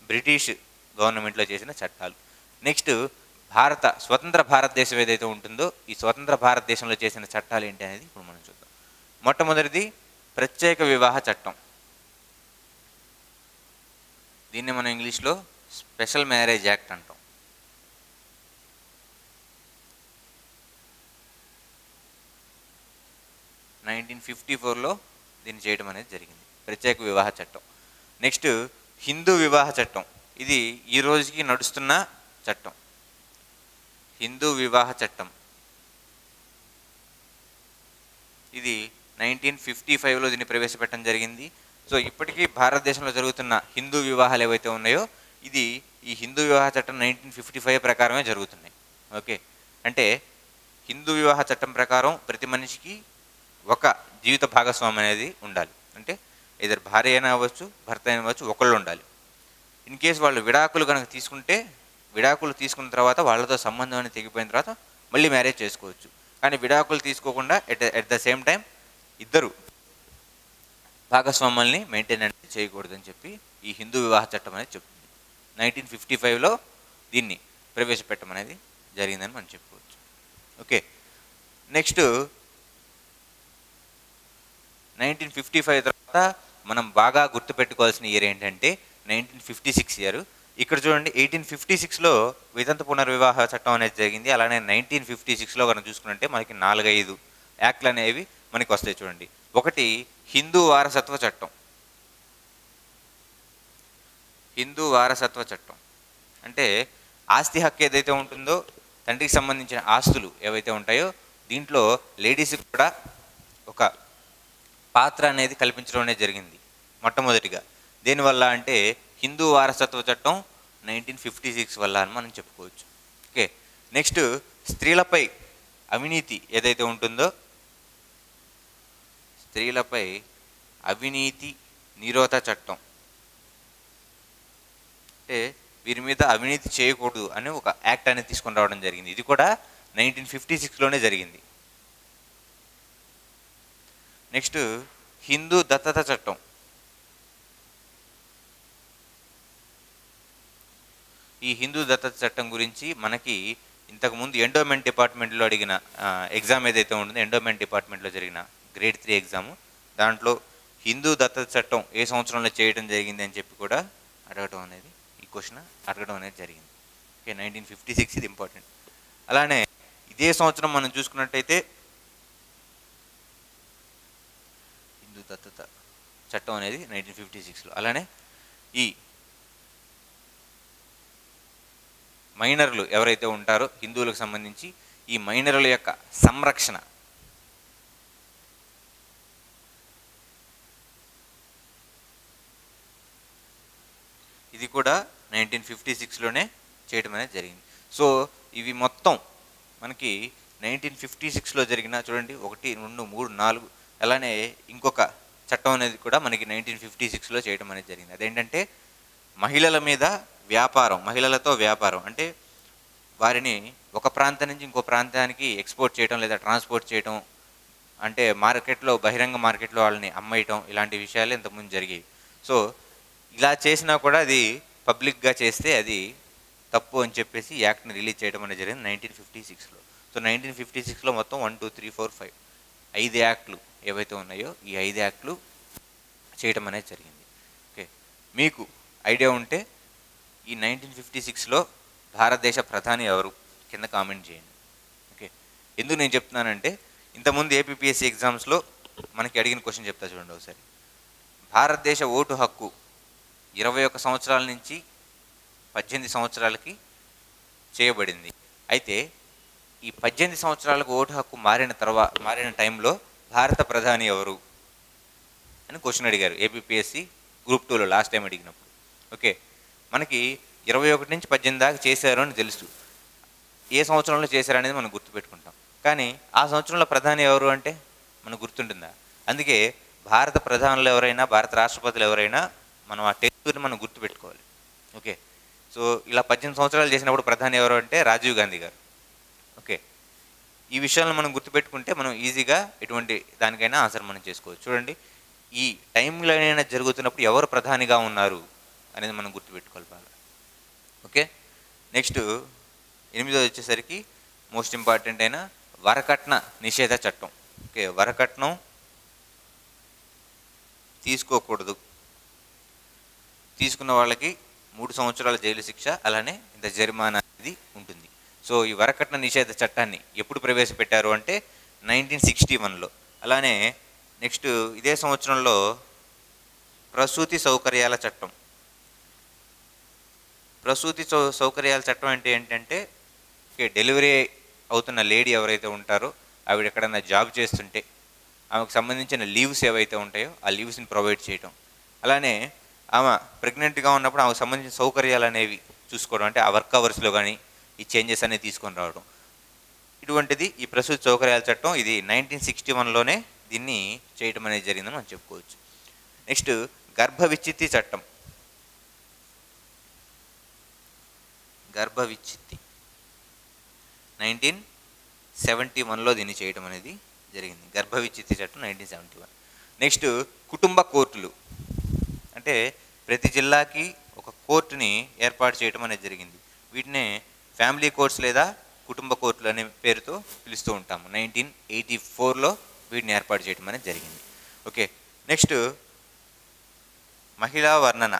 బ్రిటిష్ గవర్నమెంట్లో చేసిన చట్టాలు. నెక్స్ట్ స్వతంత్ర భారతదేశం ఏదైతే ఉంటుందో ఈ స్వతంత్ర భారతదేశంలో చేసిన చట్టాలు ఏంటి అనేది ఇప్పుడు మనం చూద్దాం. మొట్టమొదటిది ప్రత్యేక వివాహ చట్టం. దీన్ని మనం ఇంగ్లీష్లో స్పెషల్ మ్యారేజ్ యాక్ట్ అంటాం. లో దీన్ని చేయడం అనేది జరిగింది, ప్రత్యేక వివాహ చట్టం. నెక్స్ట్ హిందూ వివాహ చట్టం. ఇది ఈ రోజుకి నడుస్తున్న చట్టం. హిందూ వివాహ చట్టం ఇది 1955లో దీన్ని ప్రవేశపెట్టడం జరిగింది. సో ఇప్పటికీ భారతదేశంలో జరుగుతున్న హిందూ వివాహాలు ఏవైతే ఉన్నాయో ఈ హిందూ వివాహ చట్టం 1955 ప్రకారమే జరుగుతున్నాయి. ఓకే, అంటే హిందూ వివాహ చట్టం ప్రకారం ప్రతి మనిషికి ఒక జీవిత భాగస్వామి అనేది ఉండాలి. అంటే ఇద్దరు భార్య అయినా అవ్వచ్చు, భర్త అయినా అవ్వచ్చు, ఒకళ్ళు ఉండాలి. ఇన్ కేసు వాళ్ళు విడాకులు కనుక తీసుకుంటే విడాకులు తీసుకున్న తర్వాత వాళ్ళతో సంబంధం అనేది తెగిపోయిన తర్వాత మళ్ళీ మ్యారేజ్ చేసుకోవచ్చు. కానీ విడాకులు తీసుకోకుండా ఎట్ ద సేమ్ టైం ఇద్దరు భాగస్వాముల్ని మెయింటైన్ అనేది చేయకూడదని చెప్పి ఈ హిందూ వివాహ చట్టం అనేది చెప్తుంది. 1955లో దీన్ని ప్రవేశపెట్టడం అనేది జరిగిందని మనం చెప్పుకోవచ్చు. ఓకే, నెక్స్ట్ 1955 తర్వాత మనం బాగా గుర్తుపెట్టుకోవాల్సిన ఇయర్ ఏంటంటే 1956 ఇయర్. ఇక్కడ చూడండి 1856లో వితంతు పునర్వివాహ చట్టం అనేది జరిగింది. అలానే 1956లో కనుక చూసుకుంటే మనకి 4-5 యాక్ట్లు అనేవి మనకి వస్తాయి. చూడండి, ఒకటి హిందూ వారసత్వ చట్టం. హిందూ వారసత్వ చట్టం అంటే ఆస్తి హక్కు ఏదైతే ఉంటుందో తండ్రికి సంబంధించిన ఆస్తులు ఏవైతే ఉంటాయో దీంట్లో లేడీస్కి కూడా ఒక పాత్ర అనేది కల్పించడం అనేది జరిగింది మొట్టమొదటిగా. దేనివల్ల అంటే హిందూ వారసత్వ చట్టం 1956 వల్ల అని మనం చెప్పుకోవచ్చు. నెక్స్ట్ స్త్రీలపై అవినీతి ఏదైతే ఉంటుందో, స్త్రీలపై అవినీతి నిరోధ చట్టం, అంటే వీరి మీద అవినీతి చేయకూడదు అని ఒక యాక్ట్ అనేది తీసుకొని రావడం జరిగింది. ఇది కూడా 1956లోనే జరిగింది. నెక్స్ట్ హిందూ దత్తత చట్టం. ఈ హిందూ దత్తత చట్టం గురించి మనకి ఇంతకుముందు ఎండోమెంట్ డిపార్ట్మెంట్లో అడిగిన ఎగ్జామ్ ఏదైతే ఉంటుందో, ఎండోమెంట్ డిపార్ట్మెంట్లో జరిగిన గ్రేడ్ 3 ఎగ్జాము, దాంట్లో హిందూ దత్తత చట్టం ఏ సంవత్సరంలో చేయడం జరిగింది అని చెప్పి కూడా అడగడం అనేది, ఈ క్వశ్చన్ అడగడం అనేది జరిగింది. ఓకే, 1956 ఇది ఇంపార్టెంట్. అలానే ఇదే సంవత్సరం మనం చూసుకున్నట్టయితే హిందూ దత్తత చట్టం అనేది 1956లో. అలానే ఈ మైనర్లు ఎవరైతే ఉంటారో హిందువులకు సంబంధించి, ఈ మైనర్ల యొక్క సంరక్షణ, ఇది కూడా 1956లోనే చేయడం అనేది జరిగింది. సో ఇవి మొత్తం మనకి 1956లో జరిగిన, చూడండి 1, 2, 3, 4, అలానే ఇంకొక చట్టం అనేది కూడా మనకి 1956లో చేయడం అనేది జరిగింది. అదేంటంటే మహిళల మీద వ్యాపారం, మహిళలతో వ్యాపారం, అంటే వారిని ఒక ప్రాంతం నుంచి ఇంకో ప్రాంతానికి ఎక్స్పోర్ట్ చేయడం లేదా ట్రాన్స్పోర్ట్ చేయడం, అంటే మార్కెట్లో, బహిరంగ మార్కెట్లో వాళ్ళని అమ్మేయటం, ఇలాంటి విషయాలు ఇంతకుముందు జరిగేవి. సో ఇలా చేసినా కూడా అది పబ్లిక్గా చేస్తే అది తప్పు అని చెప్పేసి యాక్ట్ని రిలీజ్ చేయడం అనేది జరిగింది 1956లో. సో 1956లో మొత్తం 1, 2, 3, 4, 5 5 యాక్ట్లు ఏవైతే ఉన్నాయో ఈ 5 యాక్ట్లు చేయడం అనేది జరిగింది. ఓకే, మీకు ఐడియా ఉంటే ఈ 1956లో భారతదేశ ప్రధాని ఎవరు కింద కామెంట్ చేయండి. ఓకే, ఎందుకు నేను చెప్తున్నానంటే ఇంతకుముందు ఏపీపీఎస్సీ ఎగ్జామ్స్లో మనకి అడిగిన క్వశ్చన్ చెప్తా చూడండి ఒకసారి. భారతదేశ ఓటు హక్కు 21 సంవత్సరాల నుంచి 18 సంవత్సరాలకి చేయబడింది. అయితే ఈ 18 సంవత్సరాలకు ఓటు హక్కు మారిన టైంలో భారత ప్రధాని ఎవరు అని క్వశ్చన్ అడిగారు ఏపీపీఎస్సీ గ్రూప్ 2లో లాస్ట్ టైం అడిగినప్పుడు. ఓకే, మనకి 21 నుంచి 18 దాకా చేశారు అని తెలుసు. ఏ సంవత్సరంలో చేశారనేది మనం గుర్తుపెట్టుకుంటాం. కానీ ఆ సంవత్సరంలో ప్రధాని ఎవరు అంటే మనకు గుర్తుంటుందా? అందుకే భారత ప్రధానులు ఎవరైనా, భారత రాష్ట్రపతులు ఎవరైనా మనం ఆ టెన్యూర్ని మనం గుర్తుపెట్టుకోవాలి. ఓకే, సో ఇలా 18 సంవత్సరాలు చేసినప్పుడు ప్రధాని ఎవరు అంటే రాజీవ్ గాంధీ గారు. ఓకే, ఈ విషయాలను మనం గుర్తుపెట్టుకుంటే మనం ఈజీగా ఎటువంటి దానికైనా ఆన్సర్ మనం చేసుకోవచ్చు. చూడండి, ఈ టైంలో అయినా జరుగుతున్నప్పుడు ఎవరు ప్రధానిగా ఉన్నారు అనేది మనం గుర్తుపెట్టుకోవాలి బాగా. ఓకే, నెక్స్ట్ 8వ వచ్చేసరికి మోస్ట్ ఇంపార్టెంట్ అయిన వరకట్న నిషేధ చట్టం. ఓకే, వరకట్నం తీసుకోకూడదు, తీసుకున్న వాళ్ళకి 3 సంవత్సరాల జైలు శిక్ష, అలానే ఇంత జరిమానా అనేది ఉంటుంది. సో ఈ వరకట్న నిషేధ చట్టాన్ని ఎప్పుడు ప్రవేశపెట్టారు అంటే 1961లో. అలానే నెక్స్ట్ ఇదే సంవత్సరంలో ప్రసూతి సౌకర్యాల చట్టం. ప్రసూతి సౌకర్యాల చట్టం అంటే ఏంటంటే, డెలివరీ అవుతున్న లేడీ ఎవరైతే ఉంటారో ఆవిడ ఎక్కడన్నా జాబ్ చేస్తుంటే ఆమెకు సంబంధించిన లీవ్స్ ఏవైతే ఉంటాయో ఆ లీవ్స్ని ప్రొవైడ్ చేయటం, అలానే ఆమె ప్రెగ్నెంట్గా ఉన్నప్పుడు ఆమెకు సంబంధించిన సౌకర్యాలు అనేవి చూసుకోవడం, అంటే ఆ వర్క్ అవర్స్లో కానీ ఈ చేంజెస్ అనేవి తీసుకొని రావడం, ఇటువంటిది ఈ ప్రసూతి సౌకర్యాల చట్టం. ఇది 1961లోనే దీన్ని చేయడం అనేది జరిగిందని మనం చెప్పుకోవచ్చు. నెక్స్ట్ గర్భ విచ్ఛిత్తి చట్టం. గర్భ విచ్ఛిత్తి 1971లో దీన్ని చేయడం అనేది జరిగింది. గర్భ విచ్ఛిత్తి చట్టం 1971. నెక్స్ట్ కుటుంబ కోర్టులు, అంటే ప్రతి జిల్లాకి ఒక కోర్టుని ఏర్పాటు చేయడం అనేది జరిగింది. వీటినే ఫ్యామిలీ కోర్ట్స్ లేదా కుటుంబ కోర్టులు అనే పేరుతో పిలుస్తూ ఉంటాము. 1984లో వీటిని ఏర్పాటు చేయడం అనేది జరిగింది. ఓకే, నెక్స్ట్ మహిళా వర్ణన,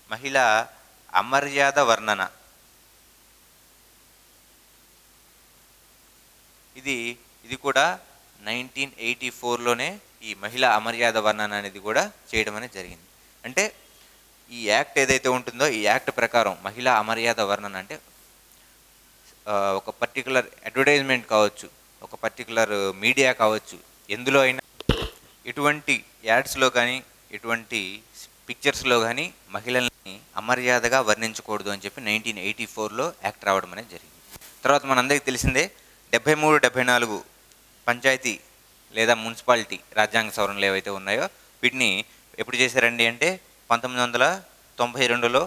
మహిళా అమర్యాద వర్ణన. ఇది కూడా 1984లోనే ఈ మహిళా అమర్యాద వర్ణన అనేది కూడా చేయడం అనేది జరిగింది. అంటే ఈ యాక్ట్ ఏదైతే ఉంటుందో ఈ యాక్ట్ ప్రకారం మహిళా అమర్యాద వర్ణన అంటే ఒక పర్టికులర్ అడ్వర్టైజ్మెంట్ కావచ్చు, ఒక పర్టికులర్ మీడియా కావచ్చు, ఎందులో అయినా ఎటువంటి యాడ్స్లో కానీ ఎటువంటి పిక్చర్స్లో కానీ మహిళల్ని అమర్యాదగా వర్ణించకూడదు అని చెప్పి 1984లో యాక్ట్ రావడం అనేది జరిగింది. తర్వాత మనందరికీ తెలిసిందే 73, 74 పంచాయతీ లేదా మున్సిపాలిటీ రాజ్యాంగ సవరణలు ఏవైతే ఉన్నాయో వీటిని ఎప్పుడు చేశారండి అంటే 1992లో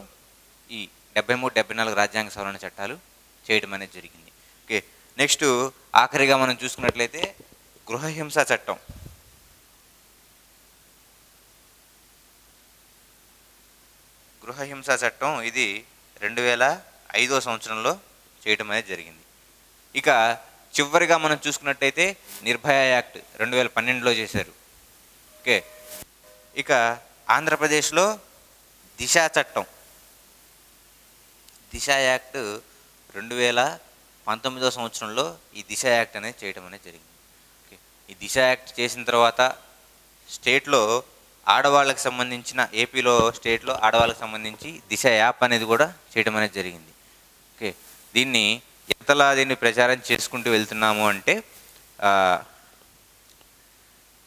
ఈ 73, 74 రాజ్యాంగ సవరణ చట్టాలు చేయడం అనేది జరిగింది. ఓకే, నెక్స్ట్ ఆఖరిగా మనం చూసుకున్నట్లయితే గృహహింస చట్టం. గృహహింస చట్టం ఇది 2005వ సంవత్సరంలో చేయడం అనేది జరిగింది. ఇక చివరిగా మనం చూసుకున్నట్టయితే నిర్భయ యాక్ట్ 2012లో చేశారు. ఓకే, ఇక ఆంధ్రప్రదేశ్లో దిశ చట్టం, దిశ యాక్ట్ 2019వ సంవత్సరంలో ఈ దిశ యాక్ట్ అనేది చేయడం అనేది జరిగింది. ఓకే, ఈ దిశ యాక్ట్ చేసిన తర్వాత స్టేట్లో ఆడవాళ్ళకి సంబంధించిన ఏపీలో స్టేట్లో ఆడవాళ్ళకి సంబంధించి దిశ యాప్ అనేది కూడా చేయడం అనేది జరిగింది. ఓకే, దీన్ని ప్రచారం చేసుకుంటూ వెళ్తున్నాము అంటే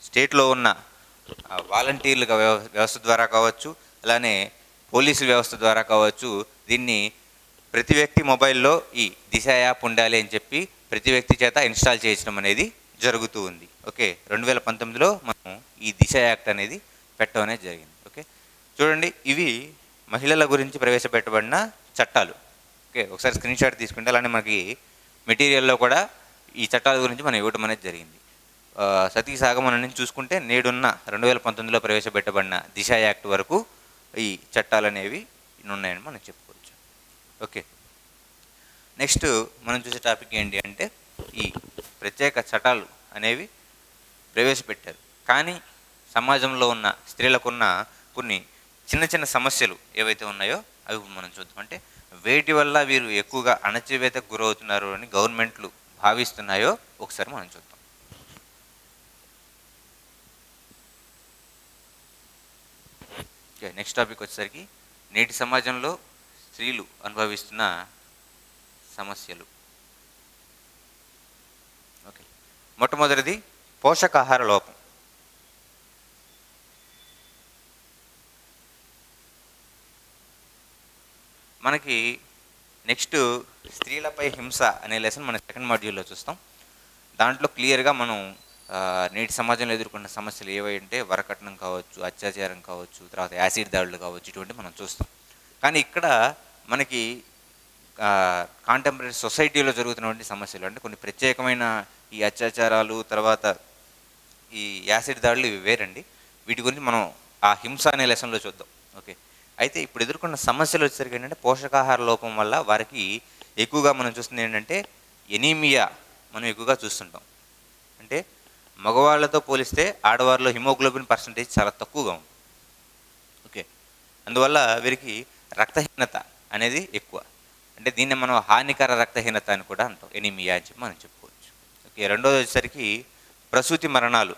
స్టేట్లో ఉన్న వాలంటీర్ల వ్యవస్థ ద్వారా కావచ్చు, అలానే పోలీసు వ్యవస్థ ద్వారా కావచ్చు, దీన్ని ప్రతి వ్యక్తి మొబైల్లో ఈ దిశ యాప్ ఉండాలి అని చెప్పి ప్రతి వ్యక్తి చేత ఇన్స్టాల్ చేయించడం అనేది జరుగుతూ ఉంది. ఓకే, 2019లో మనం ఈ దిశ యాక్ట్ అనేది పెట్టడం అనేది జరిగింది. ఓకే, చూడండి, ఇవి మహిళల గురించి ప్రవేశపెట్టబడిన చట్టాలు. ఓకే, ఒకసారి స్క్రీన్ షాట్ తీసుకుంటే అలానే మనకి మెటీరియల్లో కూడా ఈ చట్టాల గురించి మనం ఇవ్వడం అనేది జరిగింది. సతీ సాగమనం నుంచి చూసుకుంటే నేడున్న 2019లో ప్రవేశపెట్టబడిన దిశ యాక్ట్ వరకు ఈ చట్టాలు అనేవి ఉన్నాయని మనం చెప్పుకోవచ్చు. ఓకే, నెక్స్ట్ మనం చూసే టాపిక్ ఏంటి అంటే ఈ ప్రత్యేక చట్టాలు అనేవి ప్రవేశపెట్టారు, కానీ సమాజంలో ఉన్న స్త్రీలకున్న కొన్ని చిన్న చిన్న సమస్యలు ఏవైతే ఉన్నాయో అవి మనం చూద్దాం. అంటే వేటి వల్ల వీరు ఎక్కువగా అణచివేతకు గురవుతున్నారు అని గవర్నమెంట్లు భావిస్తున్నాయో ఒకసారి మనం చూద్దాం. ఓకే, నెక్స్ట్ టాపిక్ వచ్చేసరికి నేటి సమాజంలో స్త్రీలు అనుభవిస్తున్న సమస్యలు. ఓకే, మొట్టమొదటిది పోషకాహార లోపం. మనకి నెక్స్ట్ స్త్రీలపై హింస అనే లెసన్ మన సెకండ్ మాడ్యూల్లో చూస్తాం. దాంట్లో క్లియర్గా మనం నేటి సమాజంలో ఎదుర్కొన్న సమస్యలు ఏవంటే వరకట్నం కావచ్చు, అత్యాచారం కావచ్చు, తర్వాత యాసిడ్ దాడులు కావచ్చు, ఇటువంటి మనం చూస్తాం. కానీ ఇక్కడ మనకి కాంటెంపరీ సొసైటీలో జరుగుతున్నటువంటి సమస్యలు అంటే కొన్ని ప్రత్యేకమైన ఈ అత్యాచారాలు, తర్వాత ఈ యాసిడ్ దాడులు ఇవి వేరండి. వీటి గురించి మనం ఆ హింస అనే లెసన్లో చూద్దాం. ఓకే, అయితే ఇప్పుడు ఎదుర్కొన్న సమస్యలు వచ్చేసరికి ఏంటంటే పోషకాహార లోపం వల్ల వారికి ఎక్కువగా మనం చూస్తుంది ఏంటంటే ఎనీమియా మనం ఎక్కువగా చూస్తుంటాం. అంటే మగవాళ్ళతో పోలిస్తే ఆడవారిలో హిమోగ్లోబిన్ పర్సంటేజ్ చాలా తక్కువగా ఉంది. ఓకే, అందువల్ల వీరికి రక్తహీనత అనేది ఎక్కువ. అంటే దీన్ని మనం హానికర రక్తహీనత అని కూడా అంటాం, ఎనీమియా అని చెప్పి మనం చెప్పుకోవచ్చు. ఓకే, రెండోది వచ్చేసరికి ప్రసూతి మరణాలు,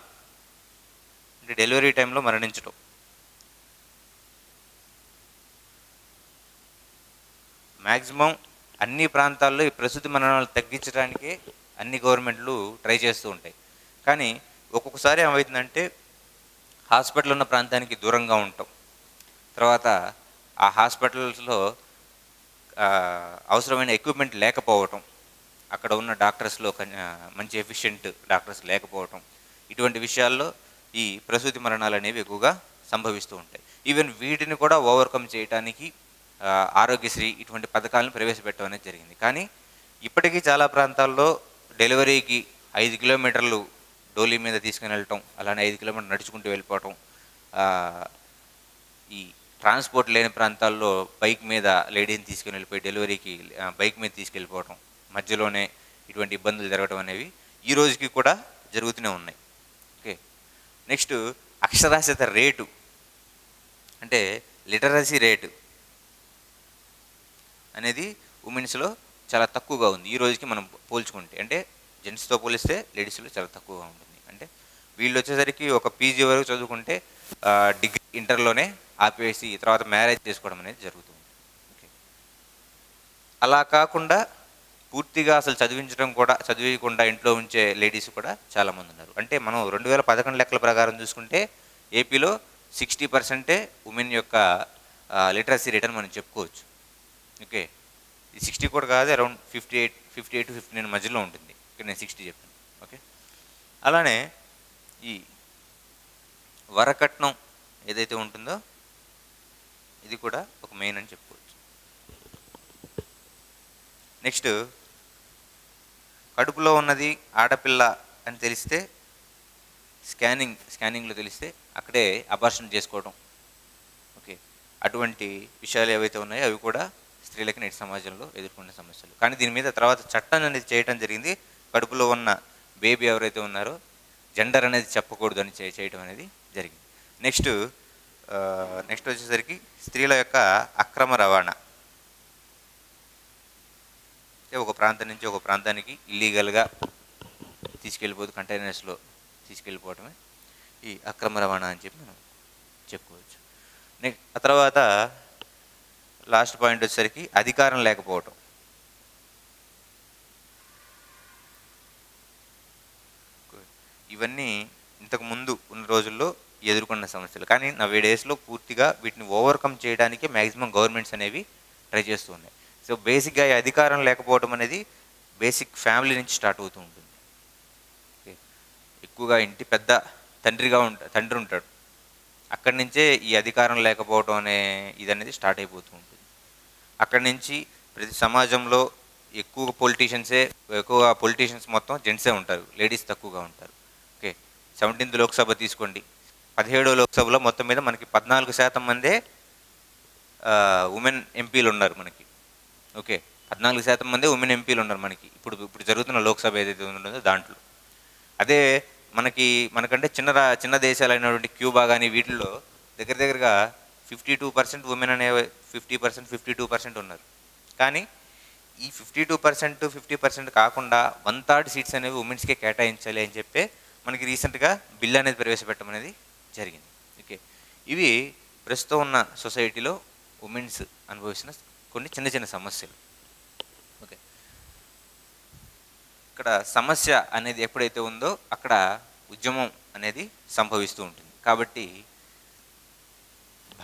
అంటే డెలివరీ టైంలో మరణించడం. మ్యాక్సిమం అన్ని ప్రాంతాల్లో ఈ ప్రసూతి మరణాలు తగ్గించడానికే అన్ని గవర్నమెంట్లు ట్రై చేస్తూ ఉంటాయి. కానీ ఒక్కొక్కసారి ఏమవుతుందంటే హాస్పిటల్ ఉన్న ప్రాంతానికి దూరంగా ఉంటాం, తర్వాత ఆ హాస్పిటల్స్లో అవసరమైన ఎక్విప్మెంట్ లేకపోవటం, అక్కడ ఉన్న డాక్టర్స్లో మంచి ఎఫిషియెంట్ డాక్టర్స్ లేకపోవటం, ఇటువంటి విషయాల్లో ఈ ప్రసూతి మరణాలు అనేవి ఎక్కువగా సంభవిస్తూ ఉంటాయి. ఈవెన్ వీటిని కూడా ఓవర్కమ్ చేయడానికి ఆరోగ్యశ్రీ ఇటువంటి పథకాలను ప్రవేశపెట్టడం అనేది జరిగింది. కానీ ఇప్పటికీ చాలా ప్రాంతాల్లో డెలివరీకి 5 కిలోమీటర్లు డోలీ మీద తీసుకుని వెళ్ళటం, అలానే 5 కిలోమీటర్లు నడుచుకుంటూ వెళ్ళిపోవటం, ఈ ట్రాన్స్పోర్ట్ లేని ప్రాంతాల్లో బైక్ మీద లేడీని తీసుకుని వెళ్ళిపోయి డెలివరీకి బైక్ మీద తీసుకెళ్ళిపోవటం, మధ్యలోనే ఇటువంటి ఇబ్బందులు జరగడం అనేవి ఈ రోజుకి కూడా జరుగుతూనే ఉన్నాయి. ఓకే, నెక్స్ట్ అక్షరాస్యత రేటు, అంటే లిటరసీ రేటు అనేది ఉమెన్స్లో చాలా తక్కువగా ఉంది ఈ రోజుకి మనం పోల్చుకుంటే. అంటే జెంట్స్తో పోలిస్తే లేడీస్లో చాలా తక్కువగా ఉంటుంది. అంటే వీళ్ళు వచ్చేసరికి ఒక పీజీ వరకు చదువుకుంటే డిగ్రీ ఇంటర్లోనే ఆపేసి తర్వాత మ్యారేజ్ చేసుకోవడం అనేది జరుగుతుంది. ఓకే, అలా కాకుండా పూర్తిగా అసలు చదివించకుండా ఇంట్లో ఉంచే లేడీస్ కూడా చాలామంది ఉన్నారు. అంటే మనం 2011 లెక్కల ప్రకారం చూసుకుంటే ఏపీలో 60% ఉమెన్ యొక్క లిటరసీ రేట్ అని మనం చెప్పుకోవచ్చు. ఓకే, ఇది 60 కూడా కాదు, అరౌండ్ 58 టు 59 మధ్యలో ఉంటుంది. ఇక్కడ నేను 60 చెప్పాను. ఓకే, అలానే ఈ వరకట్నం ఏదైతే ఉంటుందో ఇది కూడా ఒక మెయిన్ అని చెప్పుకోవచ్చు. నెక్స్ట్, కడుపులో ఉన్నది ఆడపిల్ల అని తెలిస్తే స్కానింగ్లో తెలిస్తే అక్కడే అబార్షన్ చేసుకోవడం. ఓకే, అటువంటి విషయాలు ఏవైతే ఉన్నాయో అవి కూడా స్త్రీలకి నేటి సమాజంలో ఎదుర్కొనే సమస్యలు. కానీ దీని మీద తర్వాత చట్టం అనేది చేయడం జరిగింది. కడుపులో ఉన్న బేబీ ఎవరైతే ఉన్నారో జెండర్ అనేది చెప్పకూడదు అని చేయడం అనేది జరిగింది. నెక్స్ట్ వచ్చేసరికి స్త్రీల యొక్క అక్రమ రవాణా. ఒక ప్రాంతం నుంచి ఒక ప్రాంతానికి ఇల్లీగల్గా తీసుకెళ్ళిపోతూ కంటైనర్స్లో తీసుకెళ్ళిపోవటమే ఈ అక్రమ రవాణా అని చెప్పి మనం చెప్పుకోవచ్చు. ఆ తర్వాత లాస్ట్ పాయింట్ వచ్చేసరికి అధికారం లేకపోవటం. ఇవన్నీ ఇంతకు ముందు ఉన్న రోజుల్లో ఎదుర్కొన్న సమస్యలు. కానీ నవ్వే డేస్లో పూర్తిగా వీటిని ఓవర్కమ్ చేయడానికి మ్యాక్సిమం గవర్నమెంట్స్ అనేవి ట్రై చేస్తూ ఉన్నాయి. సో బేసిక్గా ఈ అధికారం లేకపోవడం అనేది బేసిక్ ఫ్యామిలీ నుంచి స్టార్ట్ అవుతూ ఉంటుంది. ఎక్కువగా ఇంటి పెద్ద తండ్రి ఉంటాడు. అక్కడి నుంచే ఈ అధికారం లేకపోవడం అనే ఇది అనేది స్టార్ట్ అయిపోతూ ఉంటుంది. అక్కడి నుంచి ప్రతి సమాజంలో ఎక్కువ పొలిటీషియన్స్ మొత్తం జెంట్సే ఉంటారు, లేడీస్ తక్కువగా ఉంటారు. ఓకే, 17th లోక్సభ తీసుకోండి, 17వ లోక్సభలో మొత్తం మీద మనకి 14% మందే ఉమెన్ ఎంపీలు ఉన్నారు మనకి. ఓకే, 14% మందే ఉమెన్ ఎంపీలు ఉన్నారు మనకి ఇప్పుడు జరుగుతున్న లోక్సభ ఏదైతే ఉంటుందో దాంట్లో. అదే మనకంటే చిన్న దేశాలైనటువంటి క్యూబా కానీ వీటిల్లో దగ్గరగా 52% ఉమెన్ అనే 52% ఉన్నారు. కానీ ఈ 52% 50% కాకుండా 1/3 సీట్స్ అనేవి ఉమెన్స్కే కేటాయించాలి అని చెప్పి మనకి రీసెంట్గా బిల్ అనేది ప్రవేశపెట్టడం అనేది జరిగింది. ఓకే, ఇవి ప్రస్తుతం ఉన్న సొసైటీలో ఉమెన్స్ అనుభవిస్తున్న కొన్ని చిన్న సమస్యలు. ఓకే, ఇక్కడ సమస్య అనేది ఎప్పుడైతే ఉందో అక్కడ ఉద్యమం అనేది సంభవిస్తూ ఉంటుంది. కాబట్టి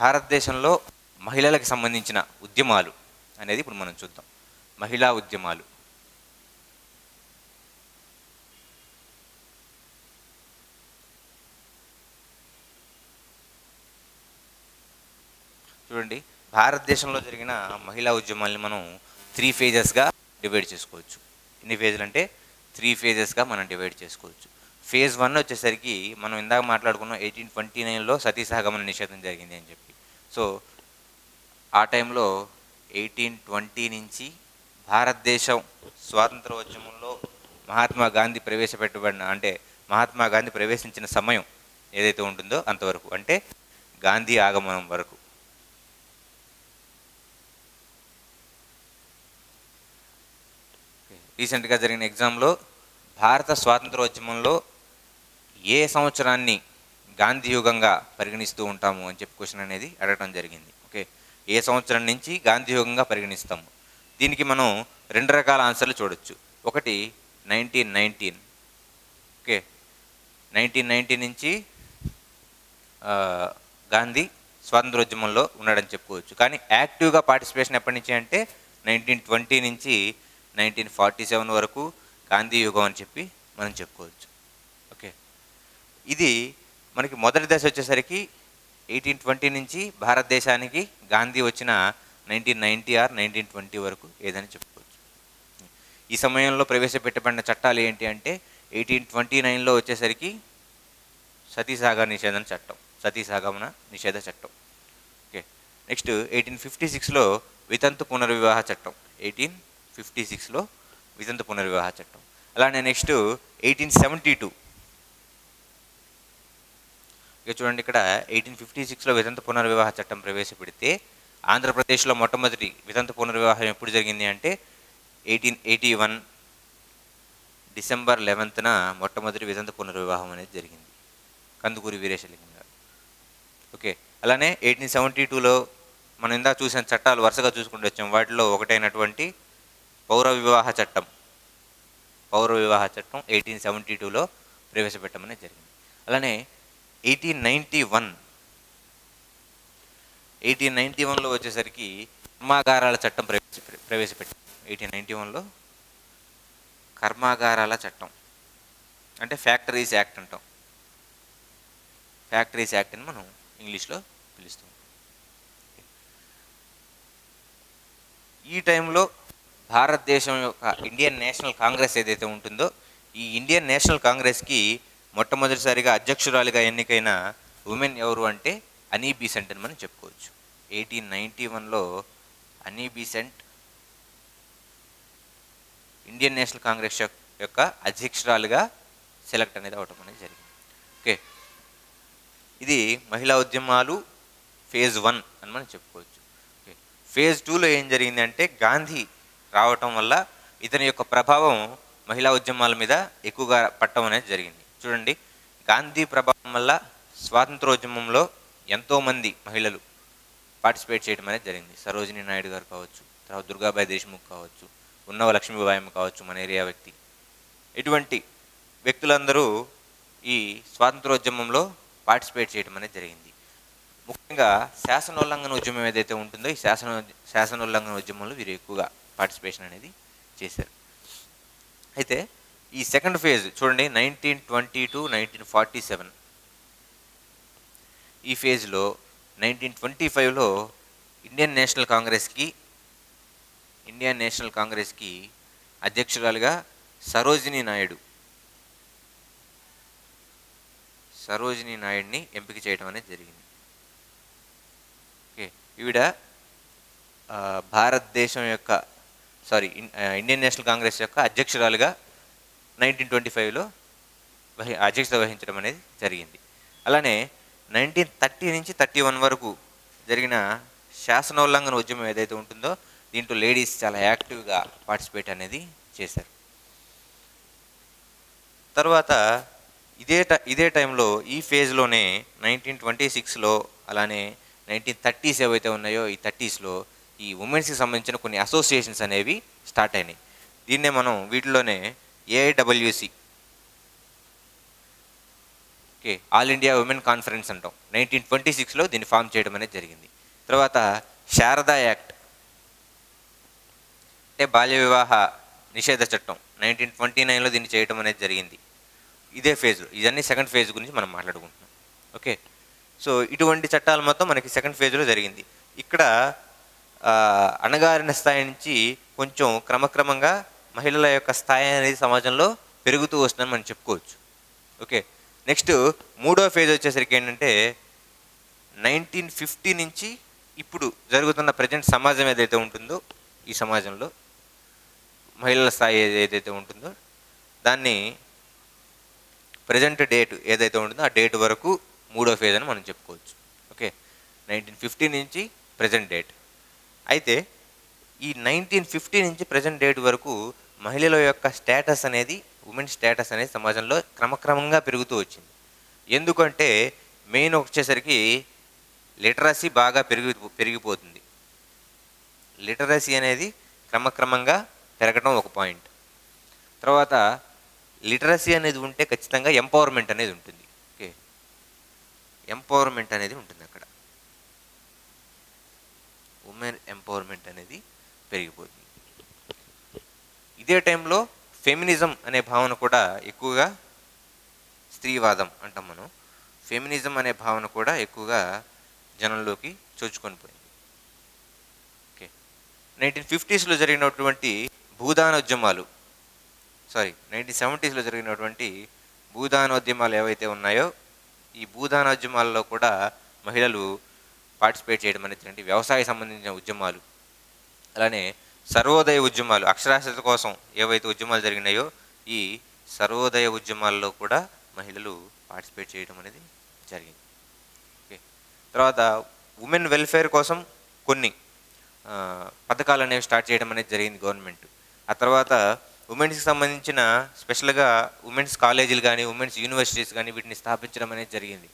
భారతదేశంలో మహిళలకు సంబంధించిన ఉద్యమాలు అనేది ఇప్పుడు మనం చూద్దాం. మహిళా ఉద్యమాలు. చూడండి, భారతదేశంలో జరిగిన మహిళా ఉద్యమాల్ని మనం 3 phases డివైడ్ చేసుకోవచ్చు. ఎన్ని ఫేజులు అంటే 3 phases మనం డివైడ్ చేసుకోవచ్చు. ఫేజ్ 1 వచ్చేసరికి మనం ఇందాక మాట్లాడుకున్నాం 1829లో సతీసహగమన నిషేధం జరిగింది అని చెప్పి. సో ఆ టైంలో 1820 నుంచి భారతదేశం స్వాతంత్రోద్యమంలో మహాత్మా గాంధీ ప్రవేశించిన సమయం ఏదైతే ఉంటుందో అంతవరకు, అంటే గాంధీ ఆగమనం వరకు. రీసెంట్గా జరిగిన ఎగ్జామ్లో భారత స్వాతంత్రోద్యమంలో ఏ సంవత్సరాన్ని గాంధీ యుగంగా పరిగణిస్తూ ఉంటాము అని చెప్పి క్వశ్చన్ అనేది అడగడం జరిగింది. ఓకే, ఏ సంవత్సరం నుంచి గాంధీ యుగంగా పరిగణిస్తాము? దీనికి మనం 2 రకాల ఆన్సర్లు చూడొచ్చు. ఒకటి 1919. ఓకే, 1919 నుంచి గాంధీ స్వాతంత్రోద్యమంలో ఉన్నాడని చెప్పుకోవచ్చు. కానీ యాక్టివ్గా పార్టిసిపేషన్ ఎప్పటి నుంచి అంటే 1920 నుంచి 1947 వరకు గాంధీ యుగం అని చెప్పి మనం చెప్పుకోవచ్చు. ఓకే, ఇది మనకి మొదటి దశ వచ్చేసరికి 1820 నుంచి భారతదేశానికి గాంధీ వచ్చిన 1990 ఆర్ 1920 వరకు ఏదని చెప్పుకోవచ్చు. ఈ సమయంలో ప్రవేశపెట్టబడిన చట్టాలు ఏంటి అంటే 1829లో వచ్చేసరికి సతీసహగమన నిషేధ చట్టం. ఓకే, నెక్స్ట్ 1856లో వితంతు పునర్వివాహ చట్టం. 1856లో వితంతు పునర్వివాహ చట్టం. అలానే నెక్స్ట్ 1872. ఇక చూడండి, ఇక్కడ 1856లో వితంతు పునర్వివాహ చట్టం ప్రవేశపెడితే ఆంధ్రప్రదేశ్లో మొట్టమొదటి వితంతు పునర్వివాహం ఎప్పుడు జరిగింది అంటే 1881 డిసెంబర్ 11న మొట్టమొదటి వితంతు పునర్వివాహం అనేది జరిగింది, కందుకూరి వీరేశలింగం గారు. ఓకే, అలానే 1872లో మనం ఇందాక చూసిన చట్టాలు వరుసగా చూసుకుంటూ వచ్చాం. వాటిలో ఒకటైనటువంటి పౌర వివాహ చట్టం 1872లో ప్రవేశపెట్టమని జరిగింది. అలానే 1891 1891లో వచ్చేసరికి కర్మాగారాల చట్టం ప్రవేశపెట్టారు. 1891లో కర్మాగారాల చట్టం, అంటే ఫ్యాక్టరీస్ యాక్ట్ అంటాం. ఫ్యాక్టరీస్ యాక్ట్ అని మనం ఇంగ్లీష్లో పిలుస్తాం. ఈ టైంలో భారతదేశం యొక్క ఇండియన్ నేషనల్ కాంగ్రెస్ ఏదైతే ఉంటుందో, ఈ ఇండియన్ నేషనల్ కాంగ్రెస్కి మొట్టమొదటిసారిగా అధ్యక్షురాలిగా ఎన్నికైన ఉమెన్ ఎవరు అంటే అనీ బీసెంట్ అని మనం చెప్పుకోవచ్చు. 1891లో అనీ బీసెంట్ ఇండియన్ నేషనల్ కాంగ్రెస్ యొక్క అధ్యక్షురాలుగా సెలెక్ట్ అనేది అవటం అనేది జరిగింది. ఓకే, ఇది మహిళా ఉద్యమాలు ఫేజ్ 1 అని మనం చెప్పుకోవచ్చు. ఓకే, ఫేజ్ 2లో ఏం జరిగింది అంటే గాంధీ రావటం వల్ల ఇతని యొక్క ప్రభావం మహిళా ఉద్యమాల మీద ఎక్కువగా పట్టడం అనేది జరిగింది. చూడండి, గాంధీ ప్రభావం వల్ల స్వాతంత్రోద్యమంలో ఎంతోమంది మహిళలు పార్టిసిపేట్ చేయడం అనేది జరిగింది. సరోజినీ నాయుడు గారు కావచ్చు, తర్వాత దుర్గాబాయి దేశ్ముఖ్ కావచ్చు, ఉన్నవ లక్ష్మీబాయమ్మ కావచ్చు, మన ఏరియా వ్యక్తి, ఇటువంటి వ్యక్తులందరూ ఈ స్వాతంత్రోద్యమంలో పార్టిసిపేట్ చేయడం అనేది జరిగింది. ముఖ్యంగా శాసనోల్లంఘన ఉద్యమం ఏదైతే ఉంటుందో, ఈ శాసనోల్లంఘన ఉద్యమంలో వీరు ఎక్కువగా పార్టిసిపేషన్ అనేది చేశారు. అయితే ఈ సెకండ్ ఫేజ్ చూడండి, 1920 to 1947, ఈ ఫేజ్లో 1925లో ఇండియన్ నేషనల్ కాంగ్రెస్కి అధ్యక్షురాలుగా సరోజినీ నాయుడిని ఎంపిక చేయడం అనేది జరిగింది. ఓకే, ఈవిడ భారతదేశం యొక్క ఇండియన్ నేషనల్ కాంగ్రెస్ యొక్క అధ్యక్షురాలుగా 1925లో అధ్యక్షత వహించడం అనేది జరిగింది. అలానే 1930 నుంచి 31 వరకు జరిగిన శాసనోల్లంఘన ఉద్యమం ఏదైతే ఉంటుందో, దీంట్లో లేడీస్ చాలా యాక్టివ్గా పార్టిసిపేట్ అనేది చేశారు. తర్వాత ఇదే టైంలో ఈ ఫేజ్లోనే 1926లో అలానే 1930s ఏవైతే ఉన్నాయో, ఈ 30sలో ఈ ఉమెన్స్కి సంబంధించిన కొన్ని అసోసియేషన్స్ అనేవి స్టార్ట్ అయినాయి. దీన్నే మనం వీటిలోనే AIWC, okay, all India women conference అంటాం. 1926లో దీన్ని ఫామ్ చేయడం అనేది జరిగింది. తర్వాత శారదా యాక్ట్, అంటే బాల్య వివాహ నిషేధ చట్టం, 1929లో దీన్ని చేయడం అనేది జరిగింది. ఇదే ఫేజ్, ఇవన్నీ సెకండ్ ఫేజ్ గురించి మనం మాట్లాడుకుంటున్నాం. ఓకే, సో ఇటువంటి చట్టాలు మొత్తం మనకి సెకండ్ ఫేజ్లో జరిగింది. ఇక్కడ అణగారిన స్థాయి నుంచి కొంచెం క్రమక్రమంగా మహిళల యొక్క స్థాయి అనేది సమాజంలో పెరుగుతూ వస్తుందని మనం చెప్పుకోవచ్చు. ఓకే, నెక్స్ట్ మూడో ఫేజ్ వచ్చేసరికి ఏంటంటే 1950 నుంచి ఇప్పుడు జరుగుతున్న ప్రజెంట్ సమాజం ఏదైతే ఉంటుందో, ఈ సమాజంలో మహిళల స్థాయి ఏదైతే ఉంటుందో దాన్ని ప్రజెంట్ డేట్ ఏదైతే ఉంటుందో ఆ డేట్ వరకు మూడో ఫేజ్ అని మనం చెప్పుకోవచ్చు. ఓకే, 1950 నుంచి ప్రజెంట్ డేట్. అయితే ఈ 1950 నుంచి ప్రజెంట్ డేట్ వరకు మహిళల యొక్క స్టేటస్ అనేది, ఉమెన్ స్టేటస్ అనేది సమాజంలో క్రమక్రమంగా పెరుగుతూ వచ్చింది. ఎందుకంటే మెయిన్ వచ్చేసరికి లిటరసీ బాగా పెరిగిపోతుంది. లిటరసీ అనేది క్రమక్రమంగా పెరగడం ఒక పాయింట్. తర్వాత లిటరసీ అనేది ఉంటే ఖచ్చితంగా ఎంపవర్మెంట్ అనేది ఉంటుంది. ఓకే, ఎంపవర్మెంట్ అనేది ఉంటుంది అక్కడ, ఉమెన్ ఎంపవర్మెంట్ అనేది పెరిగిపోతుంది. ఇదే టైంలో ఫెమినిజం అనే భావన కూడా ఎక్కువగా, స్త్రీవాదం అంటాం మనం, ఫెమినిజం అనే భావన కూడా ఎక్కువగా జనంలోకి చొచ్చుకొని పోయింది. ఓకే, 1950sలో జరిగినటువంటి భూదానోద్యమాలు, 1970sలో జరిగినటువంటి భూదానోద్యమాలు ఏవైతే ఉన్నాయో, ఈ భూదానోద్యమాల్లో కూడా మహిళలు పార్టిసిపేట్ చేయడం అనేది, వ్యవసాయ సంబంధించిన ఉద్యమాలు, అలానే సర్వోదయ ఉద్యమాలు, అక్షరాస్యత కోసం ఏవైతే ఉద్యమాలు జరిగినాయో ఈ సర్వోదయ ఉద్యమాల్లో కూడా మహిళలు పార్టిసిపేట్ చేయడం అనేది జరిగింది. ఓకే, తర్వాత ఉమెన్ వెల్ఫేర్ కోసం కొన్ని పథకాలు అనేవి స్టార్ట్ చేయడం అనేది జరిగింది గవర్నమెంట్. ఆ తర్వాత ఉమెన్స్కి సంబంధించిన స్పెషల్గా ఉమెన్స్ కాలేజీలు కానీ, ఉమెన్స్ యూనివర్సిటీస్ కానీ వీటిని స్థాపించడం అనేది జరిగింది.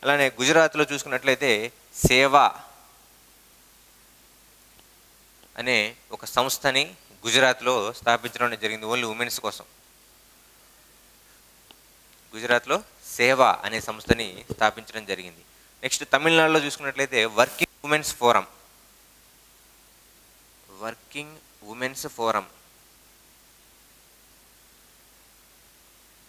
అలానే గుజరాత్లో చూసుకున్నట్లయితే సేవా అనే ఒక సంస్థని గుజరాత్లో స్థాపించడం అనేది జరిగింది, ఓన్లీ ఉమెన్స్ కోసం. గుజరాత్లో సేవా అనే సంస్థని స్థాపించడం జరిగింది. నెక్స్ట్ తమిళనాడులో చూసుకున్నట్లయితే working women's forum, working women's forum.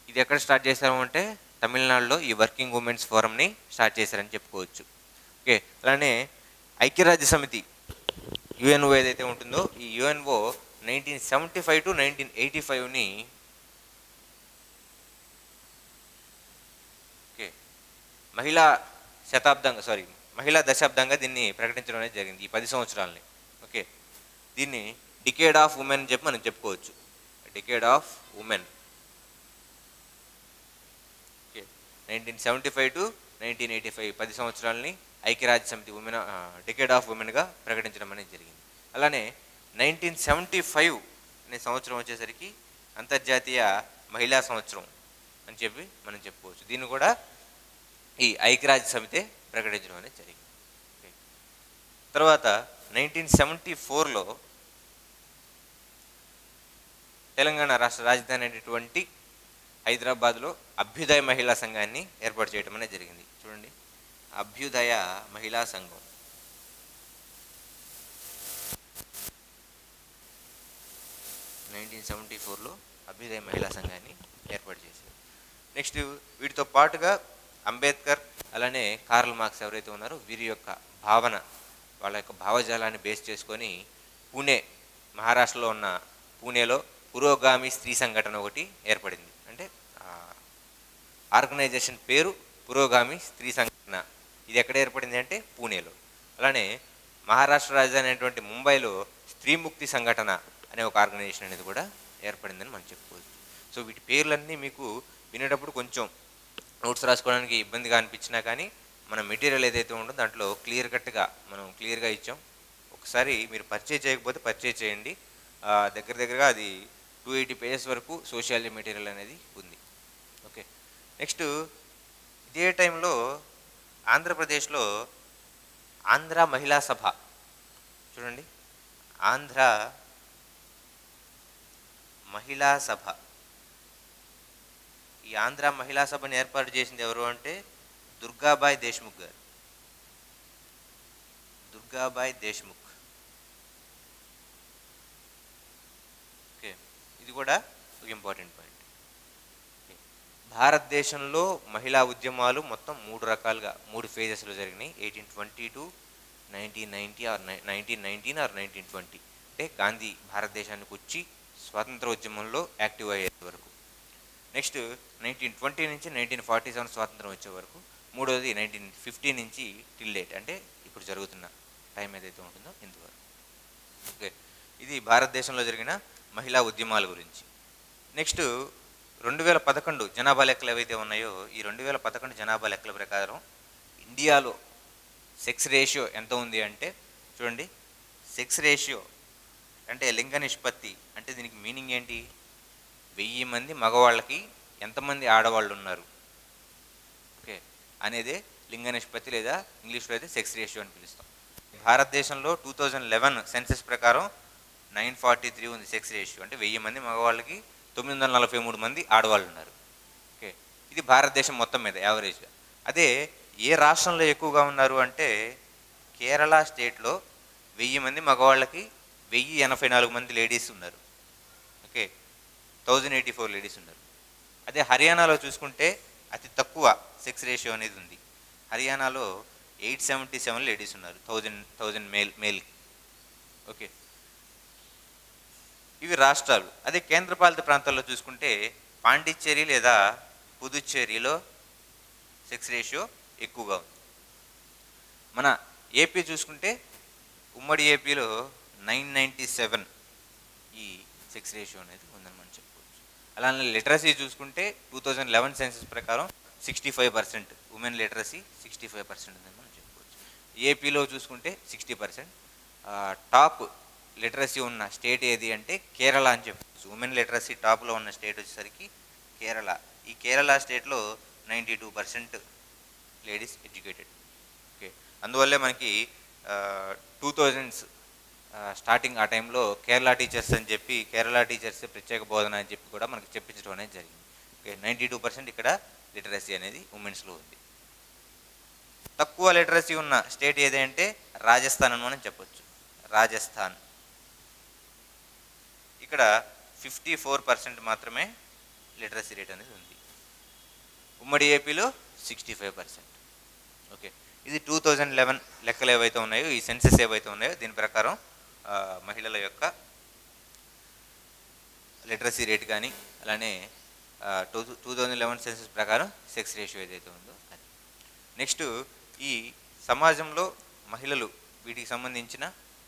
ఇది ఎక్కడ స్టార్ట్ చేశారు అంటే తమిళనాడులో ఈ వర్కింగ్ ఉమెన్స్ ఫోరంని స్టార్ట్ చేశారని చెప్పుకోవచ్చు. ఓకే, అలానే ఐక్యరాజ్య సమితి యుఎన్ఓ ఏదైతే ఉంటుందో ఈ యుఎన్ఓ 1975 to 1985ని ఓకే మహిళా దశాబ్దంగా దీన్ని ప్రకటించడం అనేది జరిగింది ఈ 10 సంవత్సరాలని. ఓకే, దీన్ని డికేడ్ ఆఫ్ ఉమెన్ అని చెప్పి మనం చెప్పుకోవచ్చు. Decade of women. Okay, 1975 to 1985 10 సంవత్సరాలని ఐక్యరాజ్య సమితి డికేడ్ ఆఫ్ ఉమెన్గా ప్రకటించడం అనేది జరిగింది. అలానే 1975 అనే సంవత్సరం వచ్చేసరికి అంతర్జాతీయ మహిళా సంవత్సరం అని చెప్పి మనం చెప్పుకోవచ్చు. దీన్ని కూడా ఈ ఐక్యరాజ్య సమితే ప్రకటించడం అనేది జరిగింది. తర్వాత 1974లో తెలంగాణ రాష్ట్ర రాజధాని అయినటువంటి హైదరాబాద్లో అభ్యుదయ మహిళా సంఘాన్ని ఏర్పాటు చేయడం అనేది జరిగింది. చూడండి, అభ్యుదయ మహిళా సంఘం. 1974లో అభ్యుదయ మహిళా సంఘాన్ని ఏర్పాటు చేశారు. నెక్స్ట్ వీటితో పాటుగా అంబేద్కర్ అలానే కార్ల్ మార్క్స్ ఎవరైతే ఉన్నారో వీరి యొక్క భావన, వాళ్ళ యొక్క భావజాలాన్ని బేస్ చేసుకొని మహారాష్ట్రలో ఉన్న పూణేలో పురోగామి స్త్రీ సంఘటన ఒకటి ఏర్పడింది. అంటే ఆర్గనైజేషన్ పేరు పురోగామి స్త్రీ సంఘటన. ఇది ఎక్కడ ఏర్పడింది అంటే పూణేలో. అలానే మహారాష్ట్ర రాజధాని అయినటువంటి ముంబైలో స్త్రీముక్తి సంఘటన అనే ఒక ఆర్గనైజేషన్ అనేది కూడా ఏర్పడిందని మనం చెప్పుకోవచ్చు. సో వీటి పేర్లన్నీ మీకు వినేటప్పుడు కొంచెం నోట్స్ రాసుకోవడానికి ఇబ్బందిగా అనిపించినా కానీ మన మెటీరియల్ ఏదైతే ఉందో దాంట్లో క్లియర్గా ఇచ్చాం. ఒకసారి మీరు పర్చేజ్ చేయకపోతే పర్చేజ్ చేయండి. దగ్గరగా అది 280 పేజెస్ వరకు సోషియాలజీ మెటీరియల్ అనేది ఉంది. ఓకే, నెక్స్ట్ ఇదే టైంలో ఆంధ్రప్రదేశ్లో ఆంధ్ర మహిళా సభ. చూడండి, ఆంధ్ర మహిళా సభ. ఈ ఆంధ్ర మహిళా సభను ఏర్పాటు చేసింది ఎవరు అంటే దుర్గాబాయ్ దేశ్ముఖ్ గారు. దుర్గాబాయ్ దేశ్ముఖ్. ఓకే, ఇది కూడా ఒక ఇంపార్టెంట్ పాయింట్. భారతదేశంలో మహిళా ఉద్యమాలు మొత్తం 3 రకాలుగా 3 ఫేజెస్లో జరిగినాయి. 1820 to 1919 ఆర్ 1920. అంటే గాంధీ భారతదేశానికి వచ్చి స్వాతంత్ర ఉద్యమంలో యాక్టివ్ అయ్యే వరకు. నెక్స్ట్ 1920 నుంచి 1947 స్వాతంత్రం వచ్చే వరకు. మూడోది 1950 నుంచి టిల్ డేట్, అంటే ఇప్పుడు జరుగుతున్న టైం ఏదైతే ఉంటుందో ఇంతవరకు. ఓకే, ఇది భారతదేశంలో జరిగిన మహిళా ఉద్యమాల గురించి. నెక్స్ట్ 2011 జనాభా లెక్కలు ఏవైతే ఉన్నాయో ఈ 2011 జనాభా లెక్కల ప్రకారం ఇండియాలో సెక్స్ రేషియో ఎంత ఉంది అంటే చూడండి, సెక్స్ రేషియో అంటే లింగ నిష్పత్తి. అంటే దీనికి మీనింగ్ ఏంటి? 1000 మంది మగవాళ్ళకి ఎంతమంది ఆడవాళ్ళు ఉన్నారు ఓకే అనేదే లింగ నిష్పత్తి, లేదా ఇంగ్లీష్లో అయితే సెక్స్ రేషియో అని పిలుస్తాం. భారతదేశంలో 2011 సెన్సెస్ ప్రకారం 943 ఉంది సెక్స్ రేషియో. అంటే 1000 మంది మగవాళ్ళకి 943 మంది ఆడవాళ్ళు ఉన్నారు. ఓకే, ఇది భారతదేశం మొత్తం మీద యావరేజ్గా. అదే ఏ రాష్ట్రంలో ఎక్కువగా ఉన్నారు అంటే కేరళ స్టేట్లో 1000 మంది మగవాళ్ళకి 1084 మంది లేడీస్ ఉన్నారు. ఓకే, 1084 లేడీస్ ఉన్నారు. అదే హర్యానాలో చూసుకుంటే అతి తక్కువ సెక్స్ రేషియో అనేది ఉంది. హర్యానాలో 877 లేడీస్ ఉన్నారు 1000 మేల్. ఓకే, ఇవి రాష్ట్రాలు. అదే కేంద్రపాలిత ప్రాంతాల్లో చూసుకుంటే పాండిచ్చేరి లేదా పుదుచ్చేరిలో సెక్స్ రేషియో ఎక్కువగా ఉంది. మన ఏపీ చూసుకుంటే ఉమ్మడి ఏపీలో 997 ఈ సెక్స్ రేషియో అనేది ఉందని మనం చెప్పుకోవచ్చు. అలానే లిటరసీ చూసుకుంటే 2011 సెన్సస్ ప్రకారం 65% ఉమెన్ లిటరసీ 65% ఉందని మనం చెప్పుకోవచ్చు. ఏపీలో చూసుకుంటే 60%. టాప్ లిటరసీ ఉన్న స్టేట్ ఏది అంటే కేరళ అని చెప్పచ్చు. ఉమెన్ లిటరసీ టాప్లో ఉన్న స్టేట్ వచ్చేసరికి కేరళ. ఈ కేరళ స్టేట్లో 92% లేడీస్ ఎడ్యుకేటెడ్. ఓకే, అందువల్లే మనకి 2000s స్టార్టింగ్ ఆ టైంలో కేరళ టీచర్స్ అని చెప్పి కేరళ టీచర్స్ ప్రత్యేక బోధన అని చెప్పి కూడా మనకి చెప్పించడం అనేది జరిగింది. ఓకే, 92% ఇక్కడ లిటరసీ అనేది ఉమెన్స్లో ఉంది. తక్కువ లిటరసీ ఉన్న స్టేట్ ఏది అంటే రాజస్థాన్ అని మనం చెప్పొచ్చు. రాజస్థాన్ ఇక్కడ 54% మాత్రమే లిటరసీ రేట్ అనేది ఉంది. ఉమ్మడి ఏపీలో 65%. ఓకే, ఇది 2011 లెక్కలు ఏవైతే ఉన్నాయో, ఈ సెన్సెస్ ఏవైతే ఉన్నాయో దీని ప్రకారం మహిళల యొక్క లిటరసీ రేట్ కానీ అలానే 2011 సెన్సెస్ ప్రకారం సెక్స్ రేషియో ఏదైతే ఉందో అది. నెక్స్ట్, ఈ సమాజంలో మహిళలు వీటికి సంబంధించిన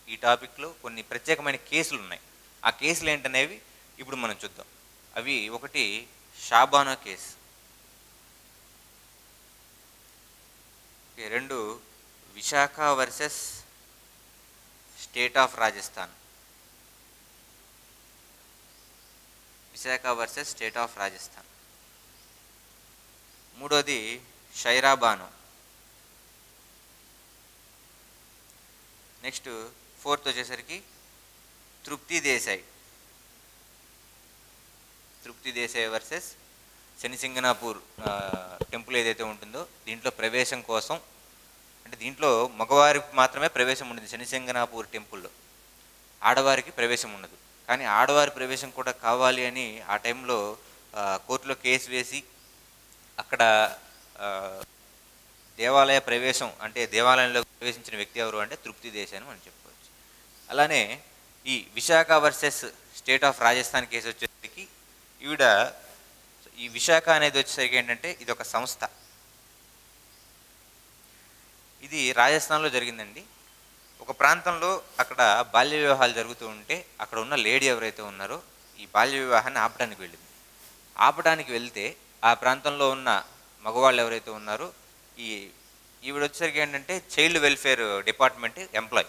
ఈ టాపిక్లో కొన్ని ప్రత్యేకమైన కేసులు ఉన్నాయి. ఆ కేసులు ఏంటనేవి ఇప్పుడు మనం చూద్దాం. అవి ఒకటి షాబానా కేసు, రెండు Visakha versus state of Rajasthan, Visakha versus state of Rajasthan. మూడోది షైరా బాను. నెక్స్ట్ ఫోర్త్ వచ్చేసరికి తృప్తి దేశాయ్ వర్సెస్ శనిసింగనాపూర్ టెంపుల్ ఏదైతే ఉంటుందో దీంట్లో ప్రవేశం కోసం, అంటే దీంట్లో మగవారికి మాత్రమే ప్రవేశం ఉండదు. శనిసింగనాపూర్ టెంపుల్లో ఆడవారికి ప్రవేశం ఉండదు. కానీ ఆడవారి ప్రవేశం కూడా కావాలి అని ఆ టైంలో కోర్టులో కేసు వేసి అక్కడ దేవాలయ ప్రవేశం, అంటే దేవాలయంలో ప్రవేశించిన వ్యక్తి ఎవరు అంటే తృప్తి దేశాయ్ అని మనం చెప్పుకోవచ్చు. అలానే ఈ Visakha versus state of Rajasthan case వచ్చేసరికి ఈవిడ, ఈ విశాఖ అనేది వచ్చేసరికి ఏంటంటే ఇది ఒక సంస్థ, ఇది రాజస్థాన్లో జరిగిందండి. ఒక ప్రాంతంలో అక్కడ బాల్య వివాహాలు జరుగుతూ ఉంటే అక్కడ ఉన్న లేడీ ఎవరైతే ఉన్నారో ఈ బాల్య వివాహాన్ని ఆపడానికి వెళ్ళింది. ఆపడానికి వెళ్తే ఆ ప్రాంతంలో ఉన్న మగవాళ్ళు ఎవరైతే ఉన్నారో ఈవిడ వచ్చేసరికి ఏంటంటే child welfare department employee.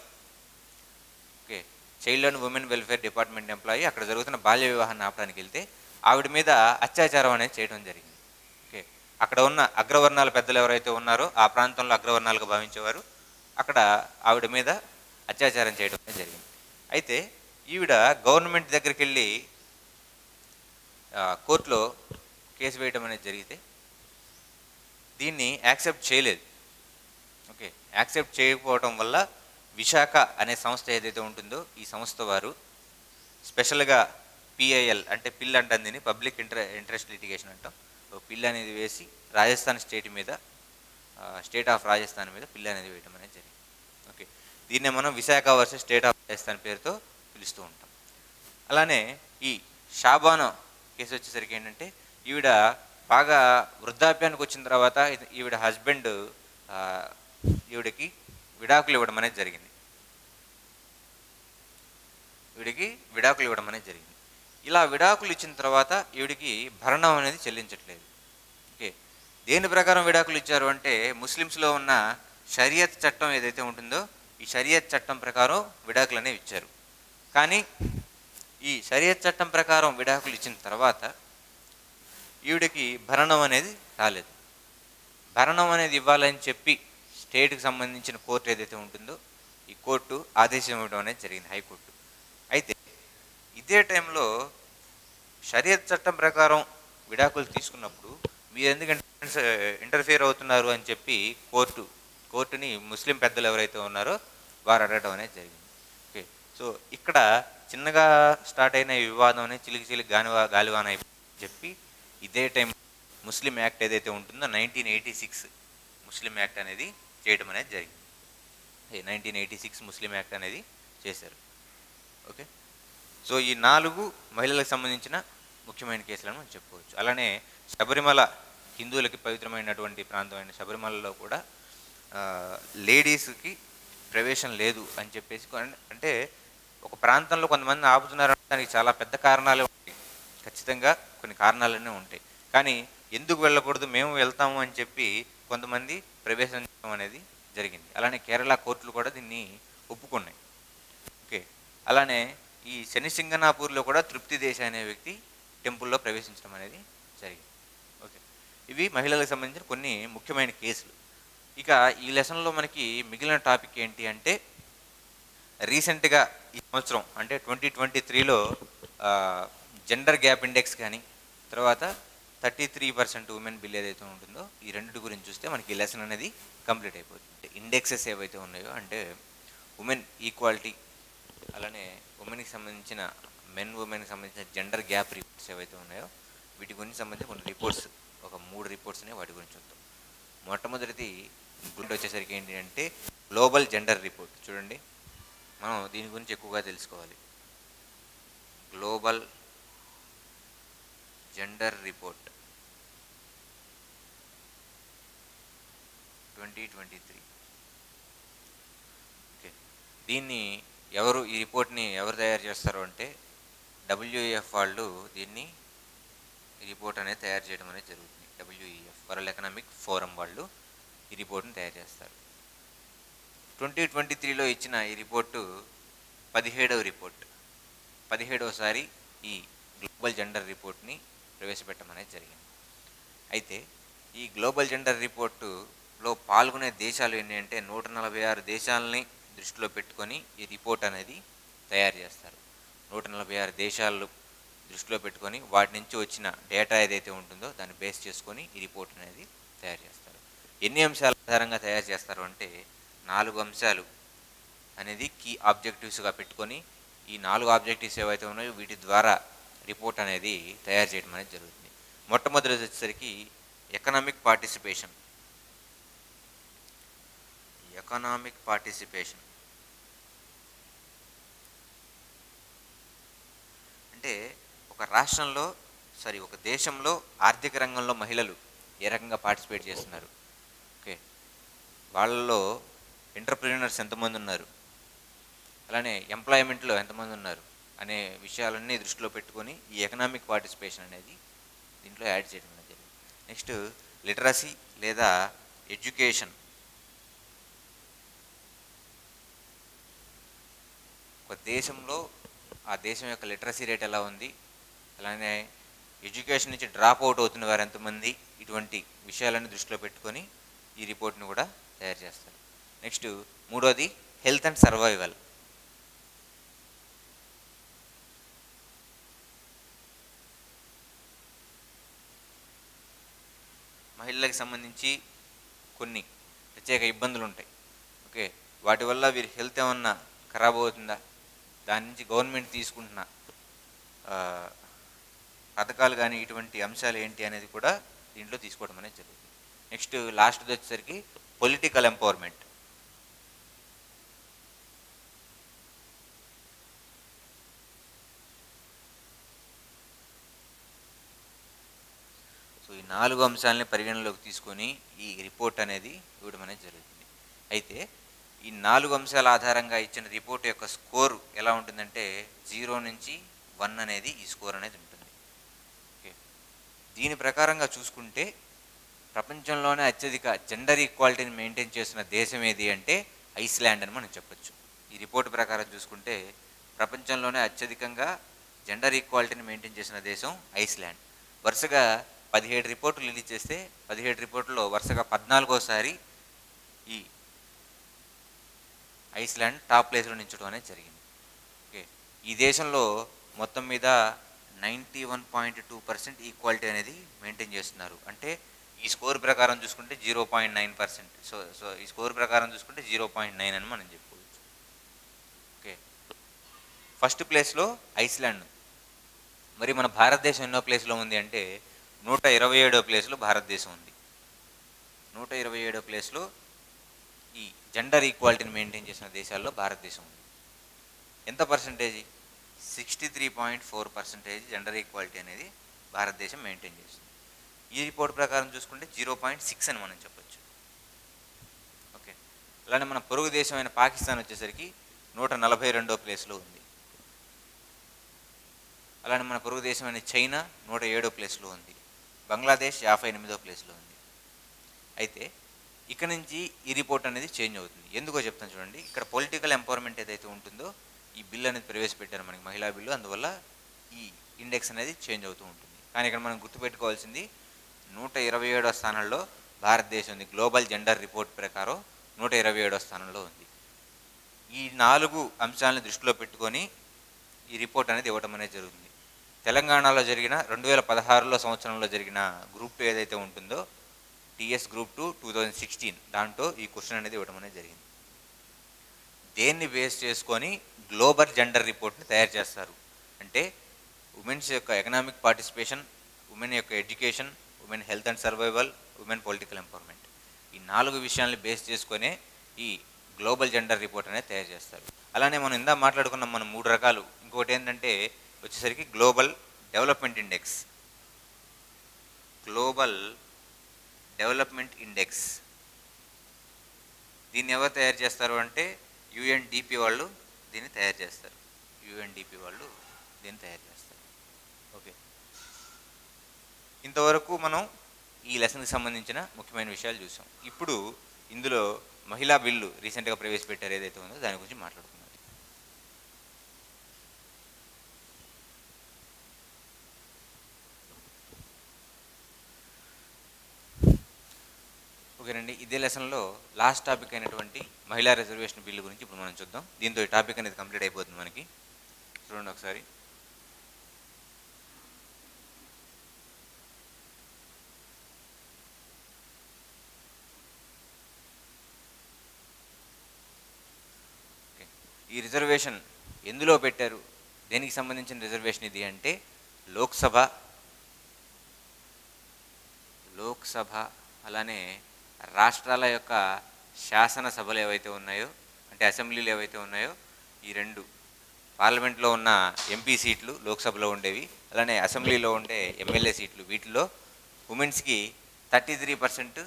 Okay, child and women welfare department employee అక్కడ జరుగుతున్న బాల్య వివాహాన్ని ఆపడానికి వెళ్తే ఆవిడ మీద అత్యాచారం అనేది చేయడం జరిగింది. ఓకే, అక్కడ ఉన్న అగ్రవర్ణాల పెద్దలు ఎవరైతే ఉన్నారో ఆ ప్రాంతంలో అగ్రవర్ణాలుగా భావించేవారు అక్కడ ఆవిడ మీద అత్యాచారం చేయడం అనేది జరిగింది. అయితే ఈవిడ గవర్నమెంట్ దగ్గరికి వెళ్ళి కోర్టులో కేసు వేయడం అనేది జరిగితే దీన్ని యాక్సెప్ట్ చేయలేదు. ఓకే, యాక్సెప్ట్ చేయకపోవడం వల్ల విశాఖ అనే సంస్థ ఏదైతే ఉంటుందో ఈ సంస్థ వారు స్పెషల్గా పిఐఎల్ అంటే పిల్ అంటాం, దీన్ని పబ్లిక్ ఇంట్రెస్ట్ లిటిగేషన్ అంటాం. పిల్ అనేది వేసి రాజస్థాన్ స్టేట్ ఆఫ్ రాజస్థాన్ మీద పిల్ అనేది వేయడం అనేది జరిగింది. ఓకే, దీన్నే మనం Visakha versus state of Rajasthan పేరుతో పిలుస్తూ ఉంటాం. అలానే ఈ షాబానా కేసు వచ్చేసరికి ఏంటంటే ఈవిడ బాగా వృద్ధాప్యానికి వచ్చిన తర్వాత ఈవిడ హస్బెండ్ ఈవిడకి విడాకులు ఇవ్వడం అనేది జరిగింది. ఇలా విడాకులు ఇచ్చిన తర్వాత ఈవిడికి భరణం అనేది చెల్లించట్లేదు. ఓకే, దేని ప్రకారం విడాకులు ఇచ్చారు అంటే ముస్లిమ్స్లో ఉన్న షరియత్ చట్టం ఏదైతే ఉంటుందో ఈ షరియత్ చట్టం ప్రకారం విడాకులు అనేవి ఇచ్చారు. కానీ ఈ షరియత్ చట్టం ప్రకారం విడాకులు ఇచ్చిన తర్వాత ఈవిడికి భరణం అనేది రాలేదు. భరణం అనేది ఇవ్వాలని చెప్పి స్టేట్కి సంబంధించిన కోర్టు ఏదైతే ఉంటుందో ఈ కోర్టు ఆదేశం ఇవ్వడం అనేది జరిగింది, హైకోర్టు. అయితే ఇదే టైంలో షరియత్ చట్టం ప్రకారం విడాకులు తీసుకున్నప్పుడు మీరు ఎందుకంటే ఇంటర్ఫియర్ అవుతున్నారు అని చెప్పి కోర్టుని ముస్లిం పెద్దలు ఎవరైతే ఉన్నారో వారు అడగడం అనేది జరిగింది. ఓకే, సో ఇక్కడ చిన్నగా స్టార్ట్ అయిన ఈ వివాదం అనేది చిలికి గాలివాన అయిపోయిందని చెప్పి ఇదే టైం ముస్లిం యాక్ట్ ఏదైతే ఉంటుందో 1986 ముస్లిం యాక్ట్ అనేది చేయడం అనేది జరిగింది. 1986 ముస్లిం యాక్ట్ అనేది చేశారు. ఓకే, సో ఈ 4 మహిళలకు సంబంధించిన ముఖ్యమైన కేసులను మనం చెప్పుకోవచ్చు. అలానే శబరిమల, హిందువులకి పవిత్రమైనటువంటి ప్రాంతమైన శబరిమలలో కూడా లేడీస్కి ప్రవేశం లేదు అని చెప్పేసి, అంటే ఒక ప్రాంతంలో కొంతమంది ఆపుతున్నారు దానికి చాలా పెద్ద కారణాలే ఉంటాయి, ఖచ్చితంగా కొన్ని కారణాలనే ఉంటాయి. కానీ ఎందుకు వెళ్ళకూడదు, మేము వెళ్తాము అని చెప్పి కొంతమంది ప్రవేశించడం అనేది జరిగింది. అలానే కేరళ కోర్టులు కూడా దీన్ని ఒప్పుకున్నాయి. ఓకే, అలానే ఈ శనిసింగనాపూర్లో కూడా తృప్తి దేశాయ్ అనే వ్యక్తి టెంపుల్లో ప్రవేశించడం అనేది జరిగింది. ఓకే, ఇవి మహిళలకు సంబంధించిన కొన్ని ముఖ్యమైన కేసులు. ఇక ఈ లెసన్లో మనకి మిగిలిన టాపిక్ ఏంటి అంటే రీసెంట్గా ఈ సంవత్సరం అంటే 2023లో జెండర్ గ్యాప్ ఇండెక్స్ కానీ తర్వాత 33% ఉమెన్ బిల్ ఏదైతే ఉంటుందో ఈ రెండింటి గురించి చూస్తే మనకి లెసన్ అనేది కంప్లీట్ అయిపోతుంది. ఇండెక్సెస్ ఏవైతే ఉన్నాయో అంటే ఉమెన్ ఈక్వాలిటీ, అలానే ఉమెన్కి సంబంధించిన ఉమెన్కి సంబంధించిన జెండర్ గ్యాప్ రిపోర్ట్స్ ఏవైతే ఉన్నాయో వీటి గురించి సంబంధించి కొన్ని రిపోర్ట్స్, ఒక 3 రిపోర్ట్స్ని వాటి గురించి చూద్దాం. మొట్టమొదటిది గుడ్ వచ్చేసరికి ఏంటి అంటే గ్లోబల్ జెండర్ రిపోర్ట్. చూడండి, మనం దీని గురించి ఎక్కువగా తెలుసుకోవాలి. Global gender report 2023. ఓకే, దీన్ని ఈ రిపోర్ట్ని ఎవరు తయారు చేస్తారు అంటే WEF వాళ్ళు దీన్ని ఈ రిపోర్ట్ అనేది తయారు చేయడం అనేది జరుగుతుంది. WEF వరల్డ్ ఎకనామిక్ ఫోరం వాళ్ళు ఈ రిపోర్ట్ని తయారు చేస్తారు. 2023లో ఇచ్చిన ఈ రిపోర్టు 17వ రిపోర్ట్, 17వసారి ఈ గ్లోబల్ జెండర్ రిపోర్ట్ని ప్రవేశపెట్టడం అనేది జరిగింది. అయితే ఈ గ్లోబల్ జెండర్ రిపోర్టులో పాల్గొనే దేశాలు ఏంటి అంటే 146 దేశాలని దృష్టిలో పెట్టుకొని ఈ రిపోర్ట్ అనేది తయారు చేస్తారు. 146 దేశాలు దృష్టిలో పెట్టుకొని వాటి నుంచి వచ్చిన డేటా ఏదైతే ఉంటుందో దాన్ని బేస్ చేసుకొని ఈ రిపోర్ట్ అనేది తయారు చేస్తారు. ఎన్ని అంశాల ఆధారంగా తయారు చేస్తారు అంటే 4 అంశాలు అనేది కీ ఆబ్జెక్టివ్స్గా పెట్టుకొని ఈ 4 ఆబ్జెక్టివ్స్ ఏవైతే ఉన్నాయో వీటి ద్వారా రిపోర్ట్ అనేది తయారు చేయడం అనేది జరుగుతుంది. మొట్టమొదటి వచ్చేసరికి ఎకనామిక్ పార్టిసిపేషన్. అంటే ఒక దేశంలో ఆర్థిక రంగంలో మహిళలు ఏ రకంగా పార్టిసిపేట్ చేస్తున్నారు, ఓకే, వాళ్ళలో ఎంటర్‌ప్రెన్యూర్స్ ఎంతమంది ఉన్నారు, అలానే ఎంప్లాయ్మెంట్లో ఎంతమంది ఉన్నారు అనే విషయాలన్నీ దృష్టిలో పెట్టుకొని ఈ ఎకనామిక్ పార్టిసిపేషన్ అనేది దీంట్లో యాడ్ చేయడం అనేది జరిగింది. నెక్స్ట్ లిటరసీ లేదా ఎడ్యుకేషన్. ఒక దేశంలో ఆ దేశం యొక్క లిటరసీ రేట్ ఎలా ఉంది, అలానే ఎడ్యుకేషన్ నుంచి డ్రాప్ అవుట్ అవుతున్న వారు ఎంతమంది, ఇటువంటి విషయాలన్నీ దృష్టిలో పెట్టుకొని ఈ రిపోర్ట్ని కూడా తయారు చేస్తారు. నెక్స్ట్ మూడోది హెల్త్ అండ్ సర్వైవల్. మహిళలకు సంబంధించి కొన్ని ప్రత్యేక ఇబ్బందులు ఉంటాయి, ఓకే, వాటి వల్ల వీరి హెల్త్ ఏమన్నా ఖరాబ్ అవుతుందా, దాని నుంచి గవర్నమెంట్ తీసుకుంటున్న పథకాలు కానీ ఇటువంటి అంశాలు ఏంటి అనేది కూడా దీంట్లో తీసుకోవడం అనేది జరుగుతుంది. నెక్స్ట్ లాస్ట్ది వచ్చేసరికి పొలిటికల్ ఎంపవర్మెంట్. సో ఈ 4 అంశాలని పరిగణలోకి తీసుకొని ఈ రిపోర్ట్ అనేది ఇవ్వడం అనేది జరుగుతుంది. అయితే ఈ 4 అంశాల ఆధారంగా ఇచ్చిన రిపోర్ట్ యొక్క స్కోర్ ఎలా ఉంటుందంటే 0 నుంచి 1 అనేది ఈ స్కోర్ అనేది ఉంటుంది. ఓకే, దీని ప్రకారంగా చూసుకుంటే ప్రపంచంలోనే అత్యధిక జెండర్ ఈక్వాలిటీని మెయింటైన్ చేస్తున్న దేశం ఏది అంటే ఐస్లాండ్ అని మనం చెప్పొచ్చు. ఈ రిపోర్ట్ ప్రకారం చూసుకుంటే ప్రపంచంలోనే అత్యధికంగా జెండర్ ఈక్వాలిటీని మెయింటైన్ చేసిన దేశం ఐస్లాండ్. వరుసగా 17 రిపోర్టులు రిలీజ్ చేస్తే 17 రిపోర్టుల్లో వరుసగా 14వసారి ఈ ఐస్లాండ్ టాప్ ప్లేస్లో నిల్చడం అనేది జరిగింది. ఓకే, ఈ దేశంలో మొత్తం మీద 91.2% ఈక్వాలిటీ అనేది మెయింటైన్ చేస్తున్నారు. అంటే ఈ స్కోర్ ప్రకారం చూసుకుంటే 0.9%. సో ఈ స్కోర్ ప్రకారం చూసుకుంటే 0.9 అని మనం చెప్పుకోవచ్చు. ఓకే, ఫస్ట్ ప్లేస్లో ఐస్లాండ్. మరి మన భారతదేశం ఎన్నో ప్లేస్లో ఉంది అంటే 127వ ప్లేస్లో భారతదేశం ఉంది. 127వ ప్లేస్లో ఈ జెండర్ ఈక్వాలిటీని మెయింటైన్ చేసిన దేశాల్లో భారతదేశం ఉంది. ఎంత పర్సంటేజ్? 63.4% జెండర్ ఈక్వాలిటీ అనేది భారతదేశం మెయింటైన్ చేస్తుంది. ఈ రిపోర్ట్ ప్రకారం చూసుకుంటే 0.6 అని మనం చెప్పొచ్చు. ఓకే, అలానే మన పొరుగు దేశమైన పాకిస్తాన్ వచ్చేసరికి 142వ ప్లేస్లో ఉంది. అలానే మన పొరుగు దేశమైన చైనా 107వ ప్లేస్లో ఉంది. బంగ్లాదేశ్ 58వ ప్లేస్లో ఉంది. అయితే ఇక్కడ నుంచి ఈ రిపోర్ట్ అనేది చేంజ్ అవుతుంది. ఎందుకో చెప్తాను చూడండి. ఇక్కడ పొలిటికల్ ఎంపవర్మెంట్ ఏదైతే ఉంటుందో ఈ బిల్ అనేది ప్రవేశపెట్టారు మనకి, మహిళా బిల్లు, అందువల్ల ఈ ఇండెక్స్ అనేది చేంజ్ అవుతూ ఉంటుంది. కానీ ఇక్కడ మనం గుర్తుపెట్టుకోవాల్సింది 127వ స్థానంలో భారతదేశం ఉంది. గ్లోబల్ జెండర్ రిపోర్ట్ ప్రకారం 127వ స్థానంలో ఉంది. ఈ 4 అంశాలను దృష్టిలో పెట్టుకొని ఈ రిపోర్ట్ అనేది ఇవ్వడం అనేది జరుగుతుంది. తెలంగాణలో జరిగిన 2016లో సంవత్సరంలో జరిగిన గ్రూప్ 2 ఏదైతే ఉంటుందో టీఎస్ గ్రూప్ 2 2016 దాంట్లో ఈ క్వశ్చన్ అనేది ఇవ్వడం అనేది జరిగింది. దేన్ని బేస్ చేసుకొని గ్లోబల్ జెండర్ రిపోర్ట్ని తయారు చేస్తారు అంటే ఉమెన్స్ యొక్క ఎకనామిక్ పార్టిసిపేషన్, ఉమెన్ యొక్క education, women health and survival, women political empowerment, ఈ 4 విషయాల్ని బేస్ చేసుకొనే ఈ గ్లోబల్ జెండర్ రిపోర్ట్ అనేది తయారు చేస్తారు. అలానే మనం ఇందా మాట్లాడుకున్నాం మనం 3 రకాలు. ఇంకోటి ఏంటంటే వచ్చేసరికి global development index. Global development index దీన్ని ఎవరు తయారు చేస్తారు అంటే యుఎన్డిపి వాళ్ళు దీన్ని తయారు చేస్తారు. యుఎన్డిపి వాళ్ళు దీన్ని తయారు చేస్తారు. ఓకే, ఇంతవరకు మనం ఈ లెసన్కి సంబంధించిన ముఖ్యమైన విషయాలు చూసాం. ఇప్పుడు ఇందులో మహిళా బిల్లు రీసెంట్గా ప్రవేశపెట్టారు ఏదైతే ఉందో దాని గురించి మాట్లాడుకుందాం. ఓకేనండి, ఇదే లెసన్లో లాస్ట్ టాపిక్ అయినటువంటి మహిళా రిజర్వేషన్ బిల్లు గురించి ఇప్పుడు మనం చూద్దాం. దీంతో ఈ టాపిక్ అనేది కంప్లీట్ అయిపోతుంది మనకి. చూడండి ఒకసారి. ఈ రిజర్వేషన్ ఎందులో పెట్టారు, దేనికి సంబంధించిన రిజర్వేషన్ ఇది అంటే లోక్సభ అలానే రాష్ట్రాల యొక్క శాసనసభలు ఏవైతే ఉన్నాయో అంటే అసెంబ్లీలు ఏవైతే ఉన్నాయో ఈ 2 పార్లమెంట్లో ఉన్న ఎంపీ సీట్లు లోక్సభలో ఉండేవి, అలానే అసెంబ్లీలో ఉండే ఎమ్మెల్యే సీట్లు, వీటిలో ఉమెన్స్కి 33%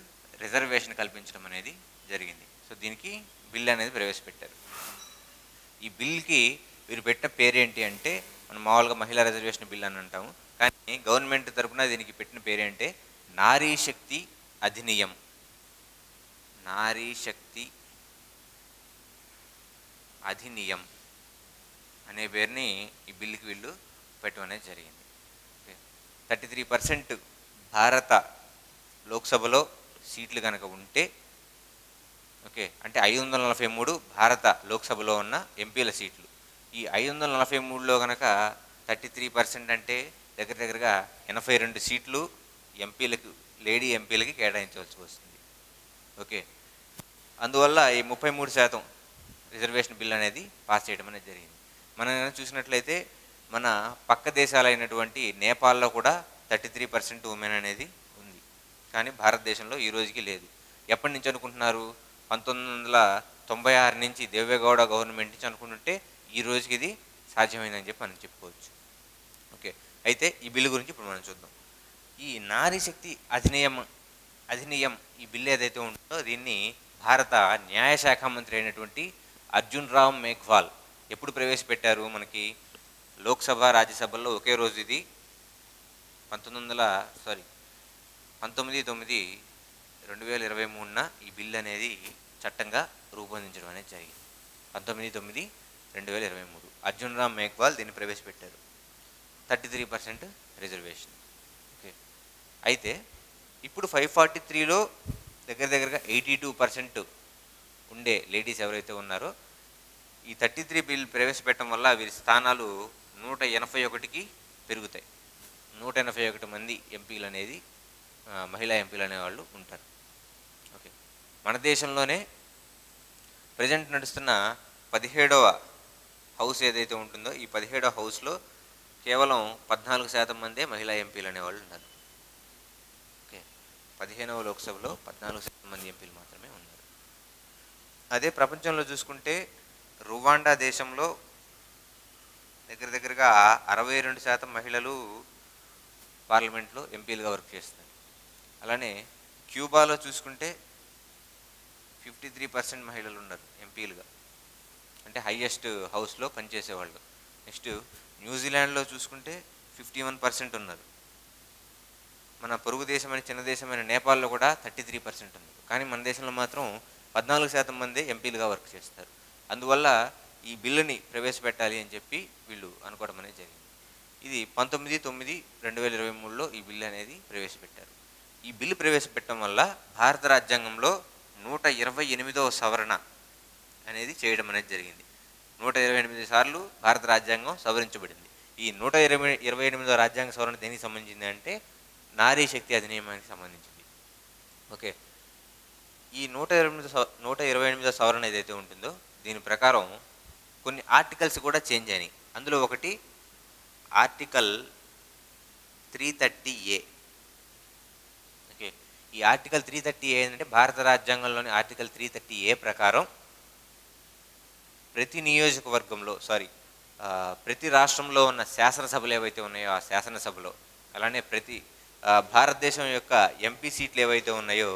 రిజర్వేషన్ కల్పించడం అనేది జరిగింది. సో దీనికి బిల్ అనేది ప్రవేశపెట్టారు. ఈ బిల్కి వీరు పెట్టిన పేరేంటి అంటే మనం మామూలుగా మహిళా రిజర్వేషన్ బిల్ అని అంటాము, కానీ గవర్నమెంట్ తరఫున దీనికి పెట్టిన పేరేంటే నారీ శక్తి అధినియం. నారీ శక్తి అధినియం అనే పేరుని ఈ బిల్లుకి వీళ్ళు పెట్టడం అనేది జరిగింది. 33% భారత లోక్సభలో సీట్లు కనుక ఉంటే ఓకే అంటే 543 భారత లోక్సభలో ఉన్న ఎంపీల సీట్లు. ఈ 543లో కనుక 33% అంటే దగ్గరగా 82 సీట్లు ఎంపీలకు, లేడీ ఎంపీలకి కేటాయించవలసి వస్తుంది. ఓకే, అందువల్ల ఈ 33% రిజర్వేషన్ బిల్ అనేది పాస్ చేయడం అనేది జరిగింది. మనం చూసినట్లయితే మన పక్క దేశాలైనటువంటి నేపాల్లో కూడా 33% ఉమెన్ అనేది ఉంది, కానీ భారతదేశంలో ఈ రోజుకి లేదు. ఎప్పటి నుంచి అనుకుంటున్నారు? 1996 నుంచి దేవేగౌడ గవర్నమెంట్ నుంచి అనుకుంటుంటే ఈ రోజుకి ఇది సాధ్యమైందని చెప్పి మనం చెప్పుకోవచ్చు. ఓకే, అయితే ఈ బిల్లు గురించి ఇప్పుడు మనం చూద్దాం. ఈ నారీ శక్తి అధినియం ఈ బిల్లు ఏదైతే ఉంటుందో దీన్ని భారత న్యాయశాఖ మంత్రి అయినటువంటి అర్జున్ రామ్ మేఘ్వాల్ ఎప్పుడు ప్రవేశపెట్టారు? మనకి లోక్సభ రాజ్యసభల్లో ఒకే రోజు ఇది 19/9/2023 ఈ బిల్ అనేది చట్టంగా రూపొందించడం అనేది జరిగింది. 19/9/2023 అర్జున్ రామ్ మేఘ్వాల్ దీన్ని ప్రవేశపెట్టారు. 33% రిజర్వేషన్. ఓకే, అయితే ఇప్పుడు 543లో దగ్గరగా 82% ఉండే లేడీస్ ఎవరైతే ఉన్నారో ఈ 33 బిల్ ప్రవేశపెట్టడం వల్ల వీరి స్థానాలు 181కి పెరుగుతాయి. 181 మంది ఎంపీలు అనేది మహిళా ఎంపీలు అనేవాళ్ళు ఉంటారు. ఓకే, మన దేశంలోనే ప్రజెంట్ నడుస్తున్న 17వ హౌస్ ఏదైతే ఉంటుందో ఈ 17వ హౌస్లో కేవలం 14% మందే మహిళా ఎంపీలు అనేవాళ్ళు ఉన్నారు. ఓకే, 15వ లోక్సభలో 14% మంది ఎంపీలు మాత్రమే ఉన్నారు. అదే ప్రపంచంలో చూసుకుంటే రువాండా దేశంలో దగ్గరగా 62% మహిళలు పార్లమెంట్లో ఎంపీలుగా వర్క్ చేస్తారు. అలానే క్యూబాలో చూసుకుంటే 53% మహిళలు ఉన్నారు ఎంపీలుగా, అంటే హైయెస్ట్ హౌస్లో పనిచేసేవాళ్ళు. నెక్స్ట్ న్యూజిలాండ్లో చూసుకుంటే 51% ఉన్నారు. మన పొరుగు దేశమైన చిన్న దేశమైన నేపాల్లో కూడా 33% ఉన్నారు. కానీ మన దేశంలో మాత్రం 14% మంది ఎంపీలుగా వర్క్ చేస్తారు. అందువల్ల ఈ బిల్లుని ప్రవేశపెట్టాలి అని చెప్పి వీళ్ళు అనుకోవడం అనేది జరిగింది. ఇది 19/9/2023లో ఈ బిల్లు అనేది ప్రవేశపెట్టారు. ఈ బిల్లు ప్రవేశపెట్టడం వల్ల భారత రాజ్యాంగంలో 128వ సవరణ అనేది చేయడం అనేది జరిగింది. 128 సార్లు భారత రాజ్యాంగం సవరించబడింది. ఈ 128వ రాజ్యాంగ సవరణ దేనికి సంబంధించింది అంటే నారీ శక్తి అధినియమానికి సంబంధించింది. ఓకే, ఈ 128వ సవరణ ఏదైతే ఉంటుందో దీని ప్రకారం కొన్ని ఆర్టికల్స్ కూడా చేంజ్ అయినాయి. అందులో ఒకటి ఆర్టికల్ 330A. ఓకే, ఈ ఆర్టికల్ 330A ఏంటంటే భారత రాజ్యాంగంలోని ఆర్టికల్ 330A ప్రకారం ప్రతి నియోజకవర్గంలో ప్రతి రాష్ట్రంలో ఉన్న శాసనసభలు ఏవైతే ఉన్నాయో ఆ శాసనసభలో, అలానే ప్రతి భారతదేశం యొక్క ఎంపీ సీట్లు ఏవైతే ఉన్నాయో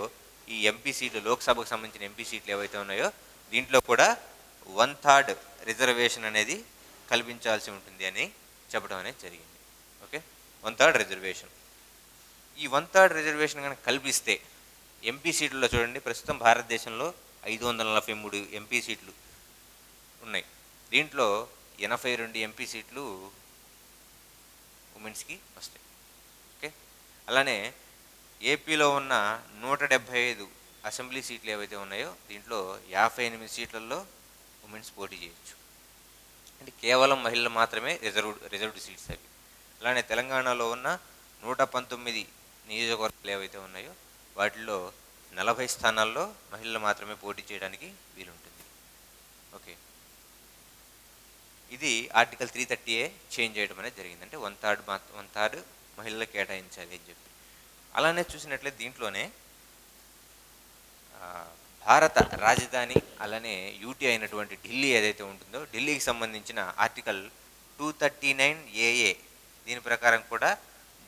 ఈ ఎంపీ సీట్లు, లోక్సభకు సంబంధించిన ఎంపీ సీట్లు ఏవైతే ఉన్నాయో దీంట్లో కూడా 1/3 రిజర్వేషన్ అనేది కల్పించాల్సి ఉంటుంది అని చెప్పడం అనేది జరిగింది. Okay, 1/3 reservation. ఈ 1/3 రిజర్వేషన్ కనుక కల్పిస్తే ఎంపీ సీట్లలో చూడండి, ప్రస్తుతం భారతదేశంలో 543 ఎంపీ సీట్లు ఉన్నాయి. దీంట్లో 82 ఎంపీ సీట్లు ఉమెన్స్కి వస్తాయి. ఓకే, అలానే ఏపీలో ఉన్న 175 అసెంబ్లీ సీట్లు ఏవైతే ఉన్నాయో దీంట్లో 58 సీట్లలో ఉమెన్స్ పోటీ చేయొచ్చు. అంటే కేవలం మహిళలు మాత్రమే రిజర్వ్డ్ సీట్స్ అవి. అలానే తెలంగాణలో ఉన్న 119 నియోజకవర్గాలు ఏవైతే ఉన్నాయో వాటిల్లో 40 స్థానాల్లో మహిళలు మాత్రమే పోటీ చేయడానికి వీలుంటుంది. ఓకే, ఇది ఆర్టికల్ 330A చేంజ్ చేయడం అనేది జరిగింది. అంటే 1/3 మహిళలకు కేటాయించాలి అని చెప్పి. అలానే చూసినట్లయితే దీంట్లోనే భారత రాజధాని అలానే యూటీ అయినటువంటి ఢిల్లీ ఏదైతే ఉంటుందో ఢిల్లీకి సంబంధించిన ఆర్టికల్ 239AA దీని ప్రకారం కూడా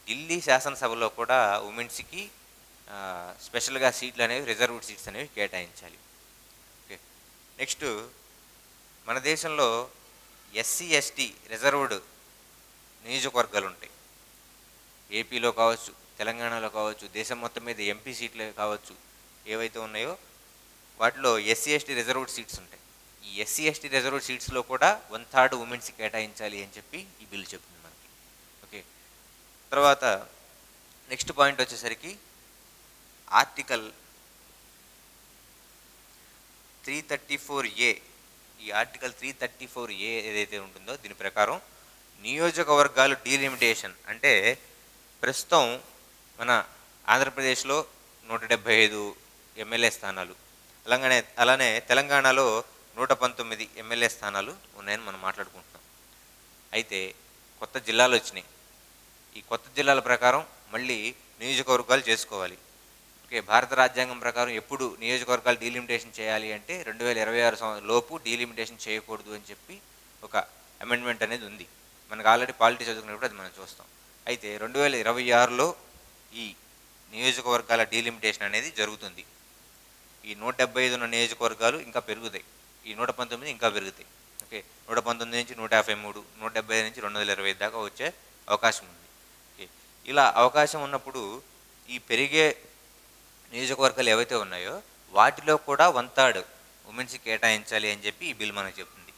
ఢిల్లీ శాసనసభలో కూడా ఉమెన్స్కి స్పెషల్గా సీట్లు అనేవి, రిజర్వ్డ్ సీట్స్ అనేవి కేటాయించాలి. ఓకే, నెక్స్ట్ మన దేశంలో ఎస్సీ ఎస్టీ రిజర్వ్డ్ నియోజకవర్గాలు ఉంటాయి. ఏపీలో కావచ్చు, తెలంగాణలో కావచ్చు, దేశం మొత్తం మీద ఎంపీ సీట్లు కావచ్చు, ఏవైతే ఉన్నాయో వాటిలో ఎస్సీ ఎస్టీ రిజర్వ్డ్ సీట్స్ ఉంటాయి. ఈ ఎస్సీ ఎస్టీ రిజర్వ్డ్ సీట్స్లో కూడా 1/3 ఉమెన్స్కి కేటాయించాలి అని చెప్పి ఈ బిల్లు చెప్తుంది మనకి. ఓకే, తర్వాత నెక్స్ట్ పాయింట్ వచ్చేసరికి ఆర్టికల్ 334A. ఈ ఆర్టికల్ 334A ఏదైతే ఉంటుందో దీని ప్రకారం నియోజకవర్గాలు డీలిమిటేషన్ అంటే ప్రస్తుతం మన ఆంధ్రప్రదేశ్లో 175 ఎమ్మెల్యే స్థానాలు, అలానే తెలంగాణలో 119 ఎమ్మెల్యే స్థానాలు ఉన్నాయని మనం మాట్లాడుకుంటున్నాం. అయితే కొత్త జిల్లాలు వచ్చినాయి. ఈ కొత్త జిల్లాల ప్రకారం మళ్ళీ నియోజకవర్గాలు చేసుకోవాలి. ఓకే, భారత రాజ్యాంగం ప్రకారం ఎప్పుడు నియోజకవర్గాలు డీలిమిటేషన్ చేయాలి అంటే 2026 లోపు డీలిమిటేషన్ చేయకూడదు అని చెప్పి ఒక అమెండ్మెంట్ అనేది ఉంది. మనకు ఆల్రెడీ పాలిటీ చదువుకున్నప్పుడు అది మనం చూస్తాం. అయితే 2026లో ఈ నియోజకవర్గాల డీలిమిటేషన్ అనేది జరుగుతుంది. ఈ 175 ఉన్న నియోజకవర్గాలు ఇంకా పెరుగుతాయి, ఈ 119 ఇంకా పెరుగుతాయి. ఓకే, 119 నుంచి 153, 175 నుంచి 225 దాకా వచ్చే అవకాశం ఉంది. ఓకే, ఇలా అవకాశం ఉన్నప్పుడు ఈ పెరిగే నియోజకవర్గాలు ఏవైతే ఉన్నాయో వాటిలో కూడా 1/3 ఉమెన్స్కి కేటాయించాలి అని చెప్పి ఈ బిల్ మనకు చెప్తుంది.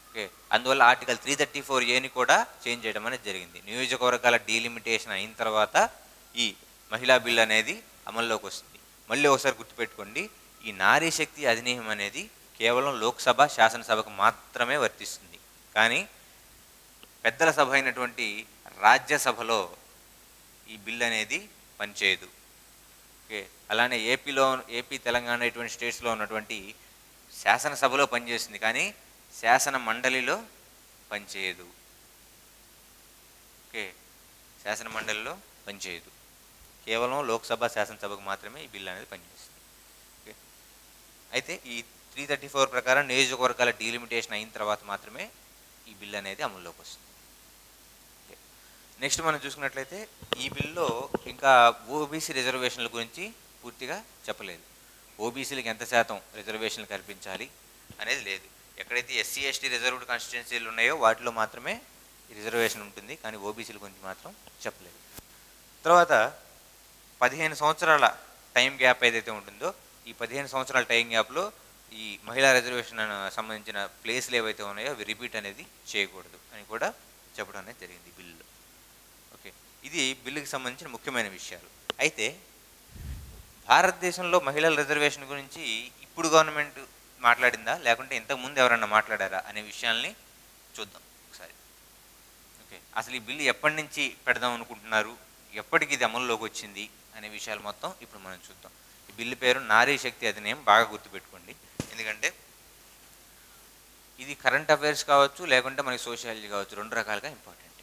ఓకే, అందువల్ల ఆర్టికల్ 334Aని కూడా చేంజ్ చేయడం అనేది జరిగింది. నియోజకవర్గాల డీలిమిటేషన్ అయిన తర్వాత ఈ మహిళా బిల్ అనేది అమల్లోకి వస్తుంది. మళ్ళీ ఒకసారి గుర్తుపెట్టుకోండి, ఈ నారీ శక్తి అధినియం అనేది కేవలం లోక్సభ, శాసనసభకు మాత్రమే వర్తిస్తుంది. కానీ పెద్దల సభ అయినటువంటి రాజ్యసభలో ఈ బిల్ అనేది పనిచేయదు. ఓకే, అలానే ఏపీ, తెలంగాణ ఇటువంటి స్టేట్స్లో ఉన్నటువంటి శాసనసభలో పనిచేస్తుంది, కానీ శాసన మండలిలో పనిచేయదు. ఓకే, శాసన మండలిలో పనిచేయదు. కేవలం లోక్సభ, శాసనసభకు మాత్రమే ఈ బిల్ అనేది పనిచేస్తుంది. ఓకే, అయితే ఈ 334 ప్రకారం నియోజకవర్గాల డీలిమిటేషన్ అయిన తర్వాత మాత్రమే ఈ బిల్ అనేది అమల్లోకి వస్తుంది. నెక్స్ట్ మనం చూసుకున్నట్లయితే ఈ బిల్లో ఇంకా ఓబీసీ రిజర్వేషన్ల గురించి పూర్తిగా చెప్పలేదు. ఓబీసీలకు ఎంత శాతం రిజర్వేషన్లు కల్పించాలి అనేది లేదు. ఎక్కడైతే ఎస్సీ ఎస్టీ రిజర్వ్డ్ కాన్స్టిట్యున్సీలు ఉన్నాయో వాటిలో మాత్రమే రిజర్వేషన్ ఉంటుంది, కానీ ఓబీసీల గురించి మాత్రం చెప్పలేదు. తర్వాత 15 సంవత్సరాల టైం గ్యాప్ ఏదైతే ఉంటుందో ఈ 15 సంవత్సరాల టైం గ్యాప్లో ఈ మహిళా రిజర్వేషన్ సంబంధించిన ప్లేస్లు ఏవైతే ఉన్నాయో అవి రిపీట్ అనేది చేయకూడదు అని కూడా చెప్పడం అనేది జరిగింది బిల్లులో. ఓకే, ఇది బిల్లుకి సంబంధించిన ముఖ్యమైన విషయాలు. అయితే భారతదేశంలో మహిళల రిజర్వేషన్ గురించి ఇప్పుడు గవర్నమెంట్ మాట్లాడిందా లేకుంటే ఇంతకుముందు ఎవరన్నా మాట్లాడారా అనే విషయాల్ని చూద్దాం ఒకసారి. ఓకే, అసలు ఈ బిల్లు ఎప్పటి నుంచి పెడదాం అనుకుంటున్నారు, ఎప్పటికి ఇది అమల్లోకి వచ్చింది అనే విషయాలు మొత్తం ఇప్పుడు మనం చూద్దాం. ఈ బిల్లు పేరు నారీ శక్తి అధినియం, బాగా గుర్తుపెట్టుకోండి. ఎందుకంటే ఇది కరెంట్ అఫైర్స్ కావచ్చు, లేకుంటే మనకి సోషియాలజీ కావచ్చు, రెండు రకాలుగా ఇంపార్టెంట్.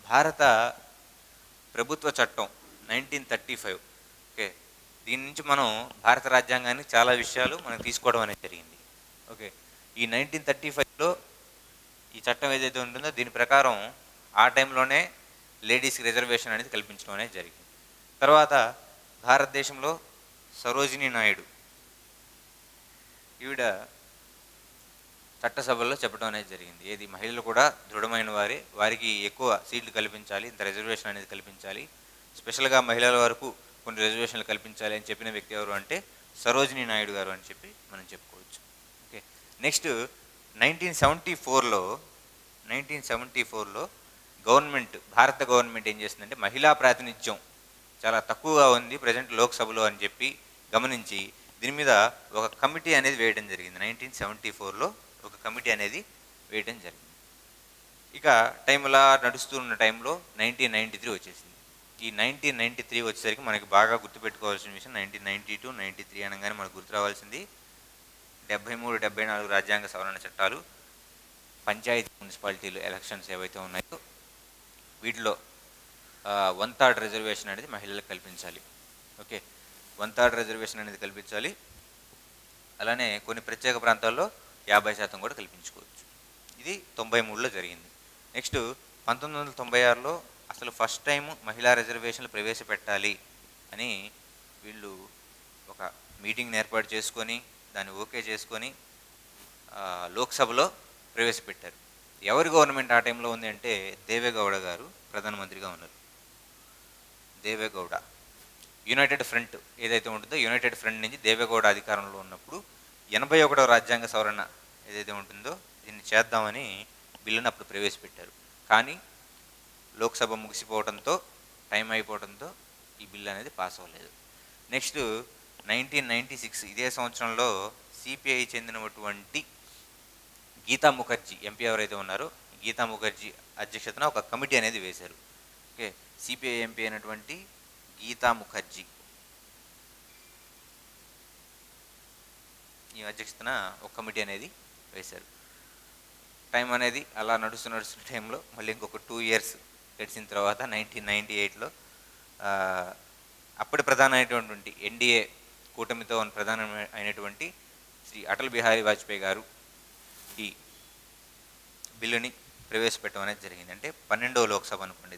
భారత ప్రభుత్వ చట్టం 1935. ఓకే, దీని నుంచి మనం భారత రాజ్యాంగాన్ని చాలా విషయాలు మనం తీసుకోవడం అనేది జరిగింది. ఓకే, ఈ 1935లో ఈ చట్టం ఏదైతే ఉంటుందో దీని ప్రకారం ఆ టైంలోనే లేడీస్కి రిజర్వేషన్ అనేది కల్పించడం అనేది జరిగింది. తర్వాత భారతదేశంలో సరోజినీ నాయుడు ఈవిడ చట్టసభల్లో చెప్పడం అనేది జరిగింది. ఏది మహిళలు కూడా దృఢమైన వారికి ఎక్కువ సీట్లు కల్పించాలి, ఇంత రిజర్వేషన్ అనేది కల్పించాలి, స్పెషల్గా మహిళల వరకు కొన్ని రిజర్వేషన్లు కల్పించాలి అని చెప్పిన వ్యక్తి ఎవరు అంటే సరోజినీ నాయుడు గారు అని చెప్పి మనం చెప్పుకోవచ్చు. ఓకే, నెక్స్ట్ 1974లో భారత గవర్నమెంట్ ఏం చేస్తుందంటే మహిళా ప్రాతినిధ్యం చాలా తక్కువగా ఉంది ప్రజెంట్ లోక్సభలో అని చెప్పి గమనించి దీని మీద ఒక కమిటీ అనేది వేయడం జరిగింది. 1974లో ఒక కమిటీ అనేది వేయడం జరిగింది. ఇక టైం అలా నడుస్తున్న టైంలో 1993 వచ్చేసింది. ఈ 1993 వచ్చేసరికి మనకి బాగా గుర్తుపెట్టుకోవాల్సిన విషయం 1992, 93 అనగానే మనకు గుర్తు రావాల్సింది 73, 74 రాజ్యాంగ సవరణ చట్టాలు, పంచాయతీ మున్సిపాలిటీలు ఎలక్షన్స్ ఏవైతే ఉన్నాయో వీటిలో 1/3 రిజర్వేషన్ అనేది మహిళలకు కల్పించాలి. ఓకే, 1/3 రిజర్వేషన్ అనేది కల్పించాలి. అలానే కొన్ని ప్రత్యేక ప్రాంతాల్లో 50% కూడా కల్పించుకోవచ్చు. ఇది 93లో జరిగింది. నెక్స్ట్ 1996లో అసలు ఫస్ట్ టైం మహిళా రిజర్వేషన్లు ప్రవేశపెట్టాలి అని వీళ్ళు ఒక మీటింగ్ని ఏర్పాటు చేసుకొని దాన్ని ఓకే చేసుకొని లోక్సభలో ప్రవేశపెట్టారు. ఎవరి గవర్నమెంట్ ఆ టైంలో ఉంది అంటే దేవేగౌడ గారు ప్రధానమంత్రిగా ఉన్నారు. దేవేగౌడ యునైటెడ్ ఫ్రంట్ ఏదైతే ఉంటుందో యునైటెడ్ ఫ్రంట్ నుంచి దేవేగౌడ అధికారంలో ఉన్నప్పుడు 81వ రాజ్యాంగ సవరణ ఏదైతే ఉంటుందో దీన్ని చేద్దామని బిల్లును అప్పుడు ప్రవేశపెట్టారు. కానీ లోక్సభ ముగిసిపోవడంతో టైం అయిపోవడంతో ఈ బిల్లు అనేది పాస్ అవ్వలేదు. నెక్స్ట్ 1996 ఇదే సంవత్సరంలో సిపిఐ చెందినటువంటి గీతా ముఖర్జీ ఎంపీ ఎవరైతే ఉన్నారో గీతా ముఖర్జీ అధ్యక్షతన ఒక కమిటీ అనేది వేశారు. ఓకే, సిపిఐ ఎంపీ అయినటువంటి గీతా ముఖర్జీ ఈ అధ్యక్షతన ఒక కమిటీ అనేది వేశారు. టైం అనేది అలా నడుస్తున్న టైంలో మళ్ళీ ఇంకొక 2 years గడిచిన తర్వాత 1998లో అప్పటి ప్రధానమైనటువంటి ఎన్డీఏ కూటమితో ప్రధాన అయినటువంటి శ్రీ అటల్ బిహారీ వాజ్పేయి గారు ఈ బిల్లుని ప్రవేశపెట్టడం అనేది జరిగింది. అంటే 12వ లోక్సభ అనుకోండి.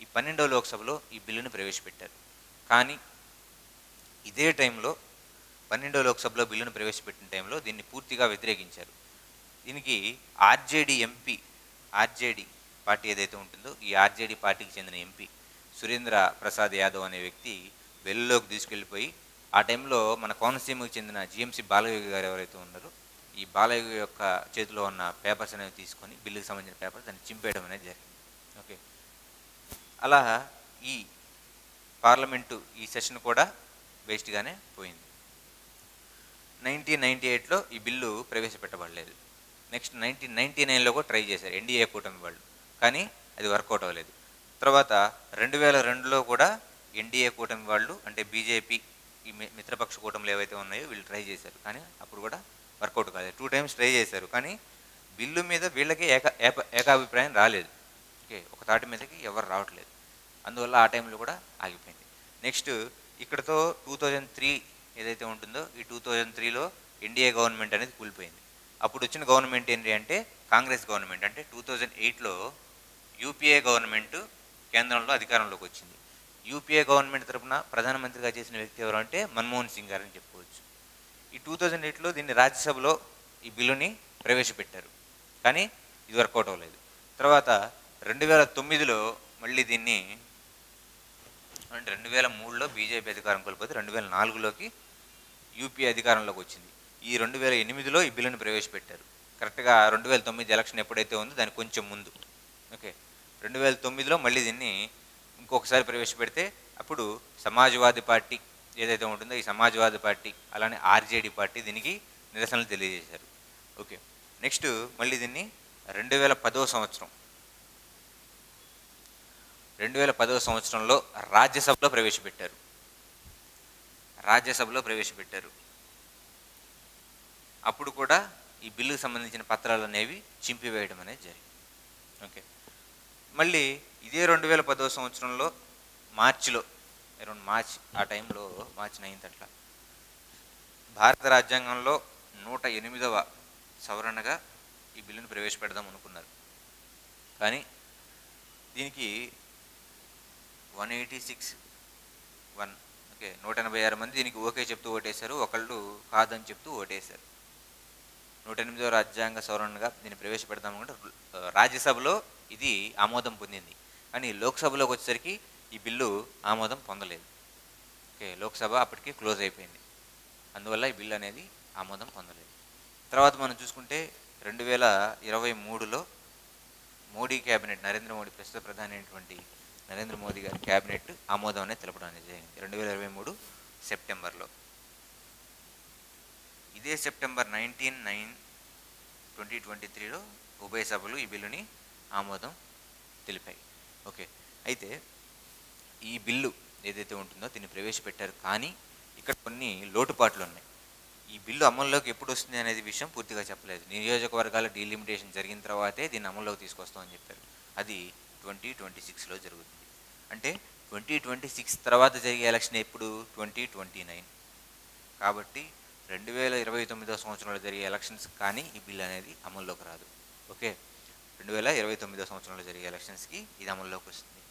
ఈ 12వ లోక్సభలో ఈ బిల్లుని ప్రవేశపెట్టారు. కానీ ఇదే టైంలో 12వ లోక్సభలో బిల్లును ప్రవేశపెట్టిన టైంలో దీన్ని పూర్తిగా వ్యతిరేకించారు. దీనికి ఆర్జేడీ పార్టీ ఏదైతే ఉంటుందో ఈ ఆర్జేడీ పార్టీకి చెందిన ఎంపీ సురేంద్ర ప్రసాద్ యాదవ్ అనే వ్యక్తి వెల్లులోకి తీసుకెళ్ళిపోయి ఆ టైంలో మన కోనసీమకు చెందిన జిఎంసీ బాలయోగి గారు ఎవరైతే ఉన్నారో ఈ బాలయోగి యొక్క చేతిలో ఉన్న పేపర్స్ అనేవి తీసుకొని బిల్లుకి సంబంధించిన పేపర్స్ దాన్ని చింపేయడం అనేది జరిగింది. ఓకే, అలా ఈ పార్లమెంటు ఈ సెషన్ కూడా వేస్ట్గానే పోయింది. 1998లో ఈ బిల్లు ప్రవేశపెట్టబడలేదు. నెక్స్ట్ 1999లో కూడా ట్రై చేశారు ఎన్డీఏ కూటమి వాళ్ళు, కానీ అది వర్కౌట్ అవ్వలేదు. తర్వాత 2002లో కూడా ఎన్డీఏ కూటమి వాళ్ళు అంటే బీజేపీ ఈ మిత్రపక్ష కూటములు ఏవైతే ఉన్నాయో వీళ్ళు ట్రై చేశారు, కానీ అప్పుడు కూడా వర్కౌట్ కాలేదు. 2 times ట్రై చేశారు, కానీ బిల్లు మీద వీళ్ళకి ఏకాభిప్రాయం రాలేదు. ఓకే, ఒక తాటి మీదకి ఎవరు రావట్లేదు. అందువల్ల ఆ టైంలో కూడా ఆగిపోయింది. నెక్స్ట్ ఇక్కడతో 2003 ఏదైతే ఉంటుందో ఈ 2003లో ఎన్డీఏ గవర్నమెంట్ అనేది కూలిపోయింది. అప్పుడు వచ్చిన గవర్నమెంట్ ఏంటి అంటే కాంగ్రెస్ గవర్నమెంట్. అంటే 2008లో యూపీఏ గవర్నమెంట్ కేంద్రంలో అధికారంలోకి వచ్చింది. యూపీఏ గవర్నమెంట్ తరఫున ప్రధానమంత్రిగా చేసిన వ్యక్తి ఎవరు అంటే మన్మోహన్ సింగ్ గారు అని చెప్పుకోవచ్చు. ఈ 2008లో దీన్ని రాజ్యసభలో ఈ బిల్లుని ప్రవేశపెట్టారు, కానీ ఇది వర్కౌట్ అవ్వలేదు. తర్వాత 2009లో మళ్ళీ దీన్ని అంటే 2003లో బీజేపీ అధికారం కోల్పోతే 2004లోకి యూపీఏ అధికారంలోకి వచ్చింది. ఈ 2008లో ఈ బిల్లుని ప్రవేశపెట్టారు. కరెక్ట్గా 2009 ఎలక్షన్ ఎప్పుడైతే ఉందో దానికి కొంచెం ముందు. ఓకే, 2009లో మళ్ళీ దీన్ని ఇంకొకసారి ప్రవేశపెడితే అప్పుడు సమాజ్వాదీ పార్టీ ఏదైతే ఉంటుందో ఈ సమాజ్వాదీ పార్టీ అలానే ఆర్జేడీ పార్టీ దీనికి నిరసనలు తెలియజేశారు. ఓకే, నెక్స్ట్ మళ్ళీ దీన్ని 2010వ సంవత్సరం 2010వ సంవత్సరంలో రాజ్యసభలో ప్రవేశపెట్టారు. రాజ్యసభలో ప్రవేశపెట్టారు. అప్పుడు కూడా ఈ బిల్లుకు సంబంధించిన పత్రాలు అనేవి చింపివేయడం అనేది జరిగింది. ఓకే, మళ్ళీ ఇదే 2010వ సంవత్సరంలో మార్చిలో, అరౌండ్ మార్చ్ ఆ టైంలో, మార్చి 9 అట్లా, భారత రాజ్యాంగంలో 108వ సవరణగా ఈ బిల్లును ప్రవేశపెడదాం అనుకున్నారు. కానీ దీనికి 186 మంది దీనికి ఓకే చెప్తూ ఓటేశారు, ఒకళ్ళు కాదని చెప్తూ ఓటేశారు. 108వ రాజ్యాంగ సవరణగా దీన్ని ప్రవేశపెడదాం అనుకుంటే రాజ్యసభలో ఇది ఆమోదం పొందింది. కానీ లోక్సభలోకి వచ్చేసరికి ఈ బిల్లు ఆమోదం పొందలేదు. ఓకే, లోక్సభ అప్పటికి క్లోజ్ అయిపోయింది. అందువల్ల ఈ బిల్లు అనేది ఆమోదం పొందలేదు. తర్వాత మనం చూసుకుంటే 2023లో మోడీ క్యాబినెట్, నరేంద్ర మోడీ, ప్రస్తుత ప్రధాని అయినటువంటి నరేంద్ర మోదీ గారి క్యాబినెట్ ఆమోదం అనేది తెలపడం అనేది జరిగింది 2023 సెప్టెంబర్లో. ఇదే సెప్టెంబర్ 19/9/2023లో ఉభయ సభలు ఈ బిల్లుని ఆమోదం తెలిపాయి. ఓకే, అయితే ఈ బిల్లు ఏదైతే ఉంటుందో దీన్ని ప్రవేశపెట్టారు. కానీ ఇక్కడ కొన్ని లోటుపాట్లు ఉన్నాయి. ఈ బిల్లు అమల్లోకి ఎప్పుడు వస్తుంది అనేది విషయం పూర్తిగా చెప్పలేదు. నియోజకవర్గాల డీలిమిటేషన్ జరిగిన తర్వాతే దీన్ని అమల్లోకి తీసుకొస్తామని చెప్పారు. అది 2026లో జరుగుతుంది. అంటే 2026 తర్వాత జరిగే ఎలక్షన్ ఎప్పుడు? 2029. కాబట్టి 2029వ సంవత్సరంలో జరిగే ఎలక్షన్స్ కానీ ఈ బిల్ అనేది అమల్లోకి రాదు. ఓకే, 2029వ సంవత్సరంలో జరిగే ఎలక్షన్స్కి ఇది అమల్లోకి వస్తుంది.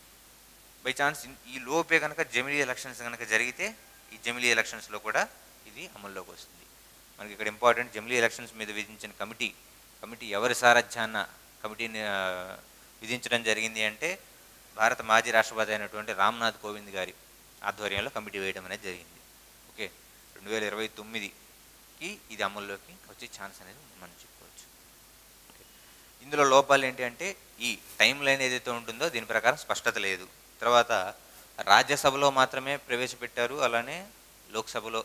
బై ఛాన్స్ ఈ లోపే కనుక జమిలీ ఎలక్షన్స్ కనుక జరిగితే ఈ జమిలీ ఎలక్షన్స్లో కూడా ఇది అమల్లోకి వస్తుంది. మనకి ఇక్కడ ఇంపార్టెంట్, జమిలీ ఎలక్షన్స్ మీద విధించిన కమిటీ ఎవరి సారథ్యాన కమిటీని విధించడం జరిగింది అంటే భారత మాజీ రాష్ట్రపతి అయినటువంటి రామ్నాథ్ కోవింద్ గారి ఆధ్వర్యంలో కమిటీ వేయడం అనేది జరిగింది. ఓకే, 2029కి ఇది అమల్లోకి వచ్చే ఛాన్స్ అనేది మనం చెప్పుకోవచ్చు. ఓకే, ఇందులో లోపాలు ఏంటి అంటే ఈ టైం లైన్ ఏదైతే ఉంటుందో దీని ప్రకారం స్పష్టత లేదు. తర్వాత రాజ్యసభలో మాత్రమే ప్రవేశపెట్టారు, అలానే లోక్సభలో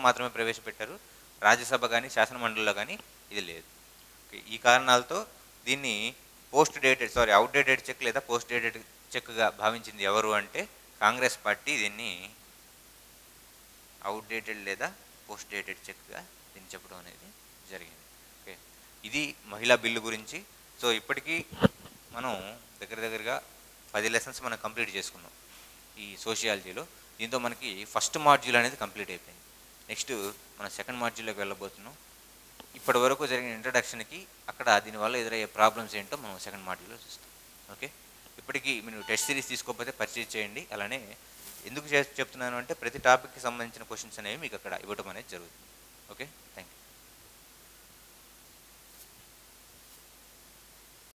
మాత్రమే ప్రవేశపెట్టారు. రాజ్యసభ కానీ శాసనమండలిలో కానీ ఇది లేదు. ఓకే, ఈ కారణాలతో దీన్ని అవుట్డేటెడ్ చెక్ లేదా పోస్ట్ డేటెడ్ చెక్గా భావించింది ఎవరు అంటే కాంగ్రెస్ పార్టీ దీన్ని అవుట్డేటెడ్ లేదా పోస్ట్ డేటెడ్ చెక్గా దీన్ని చెప్పడం అనేది జరిగింది. ఓకే, ఇది మహిళా బిల్లు గురించి. సో ఇప్పటికీ మనం దగ్గరగా 10 లెసన్స్ మనం కంప్లీట్ చేసుకున్నాం ఈ సోషియాలజీలో. దీంతో మనకి ఫస్ట్ మాడ్యూల్ అనేది కంప్లీట్ అయిపోయింది. నెక్స్ట్ మనం సెకండ్ మాడ్యూల్లోకి వెళ్ళబోతున్నాం. ఇప్పటి వరకు జరిగిన ఇంట్రడక్షన్కి అక్కడ దీనివల్ల ఎదురయ్యే ప్రాబ్లమ్స్ ఏంటో మనం సెకండ్ మాడ్యూల్లో చూస్తాం. ఓకే, ఇప్పటికీ మీరు టెస్ట్ సిరీస్ తీసుకోకపోతే పర్చేజ్ చేయండి. అలానే ఎందుకు చెప్తున్నాను అంటే ప్రతి టాపిక్కి సంబంధించిన క్వశ్చన్స్ అనేవి మీకు అక్కడ ఇవ్వడం అనేది జరుగుతుంది. Okay, thank you.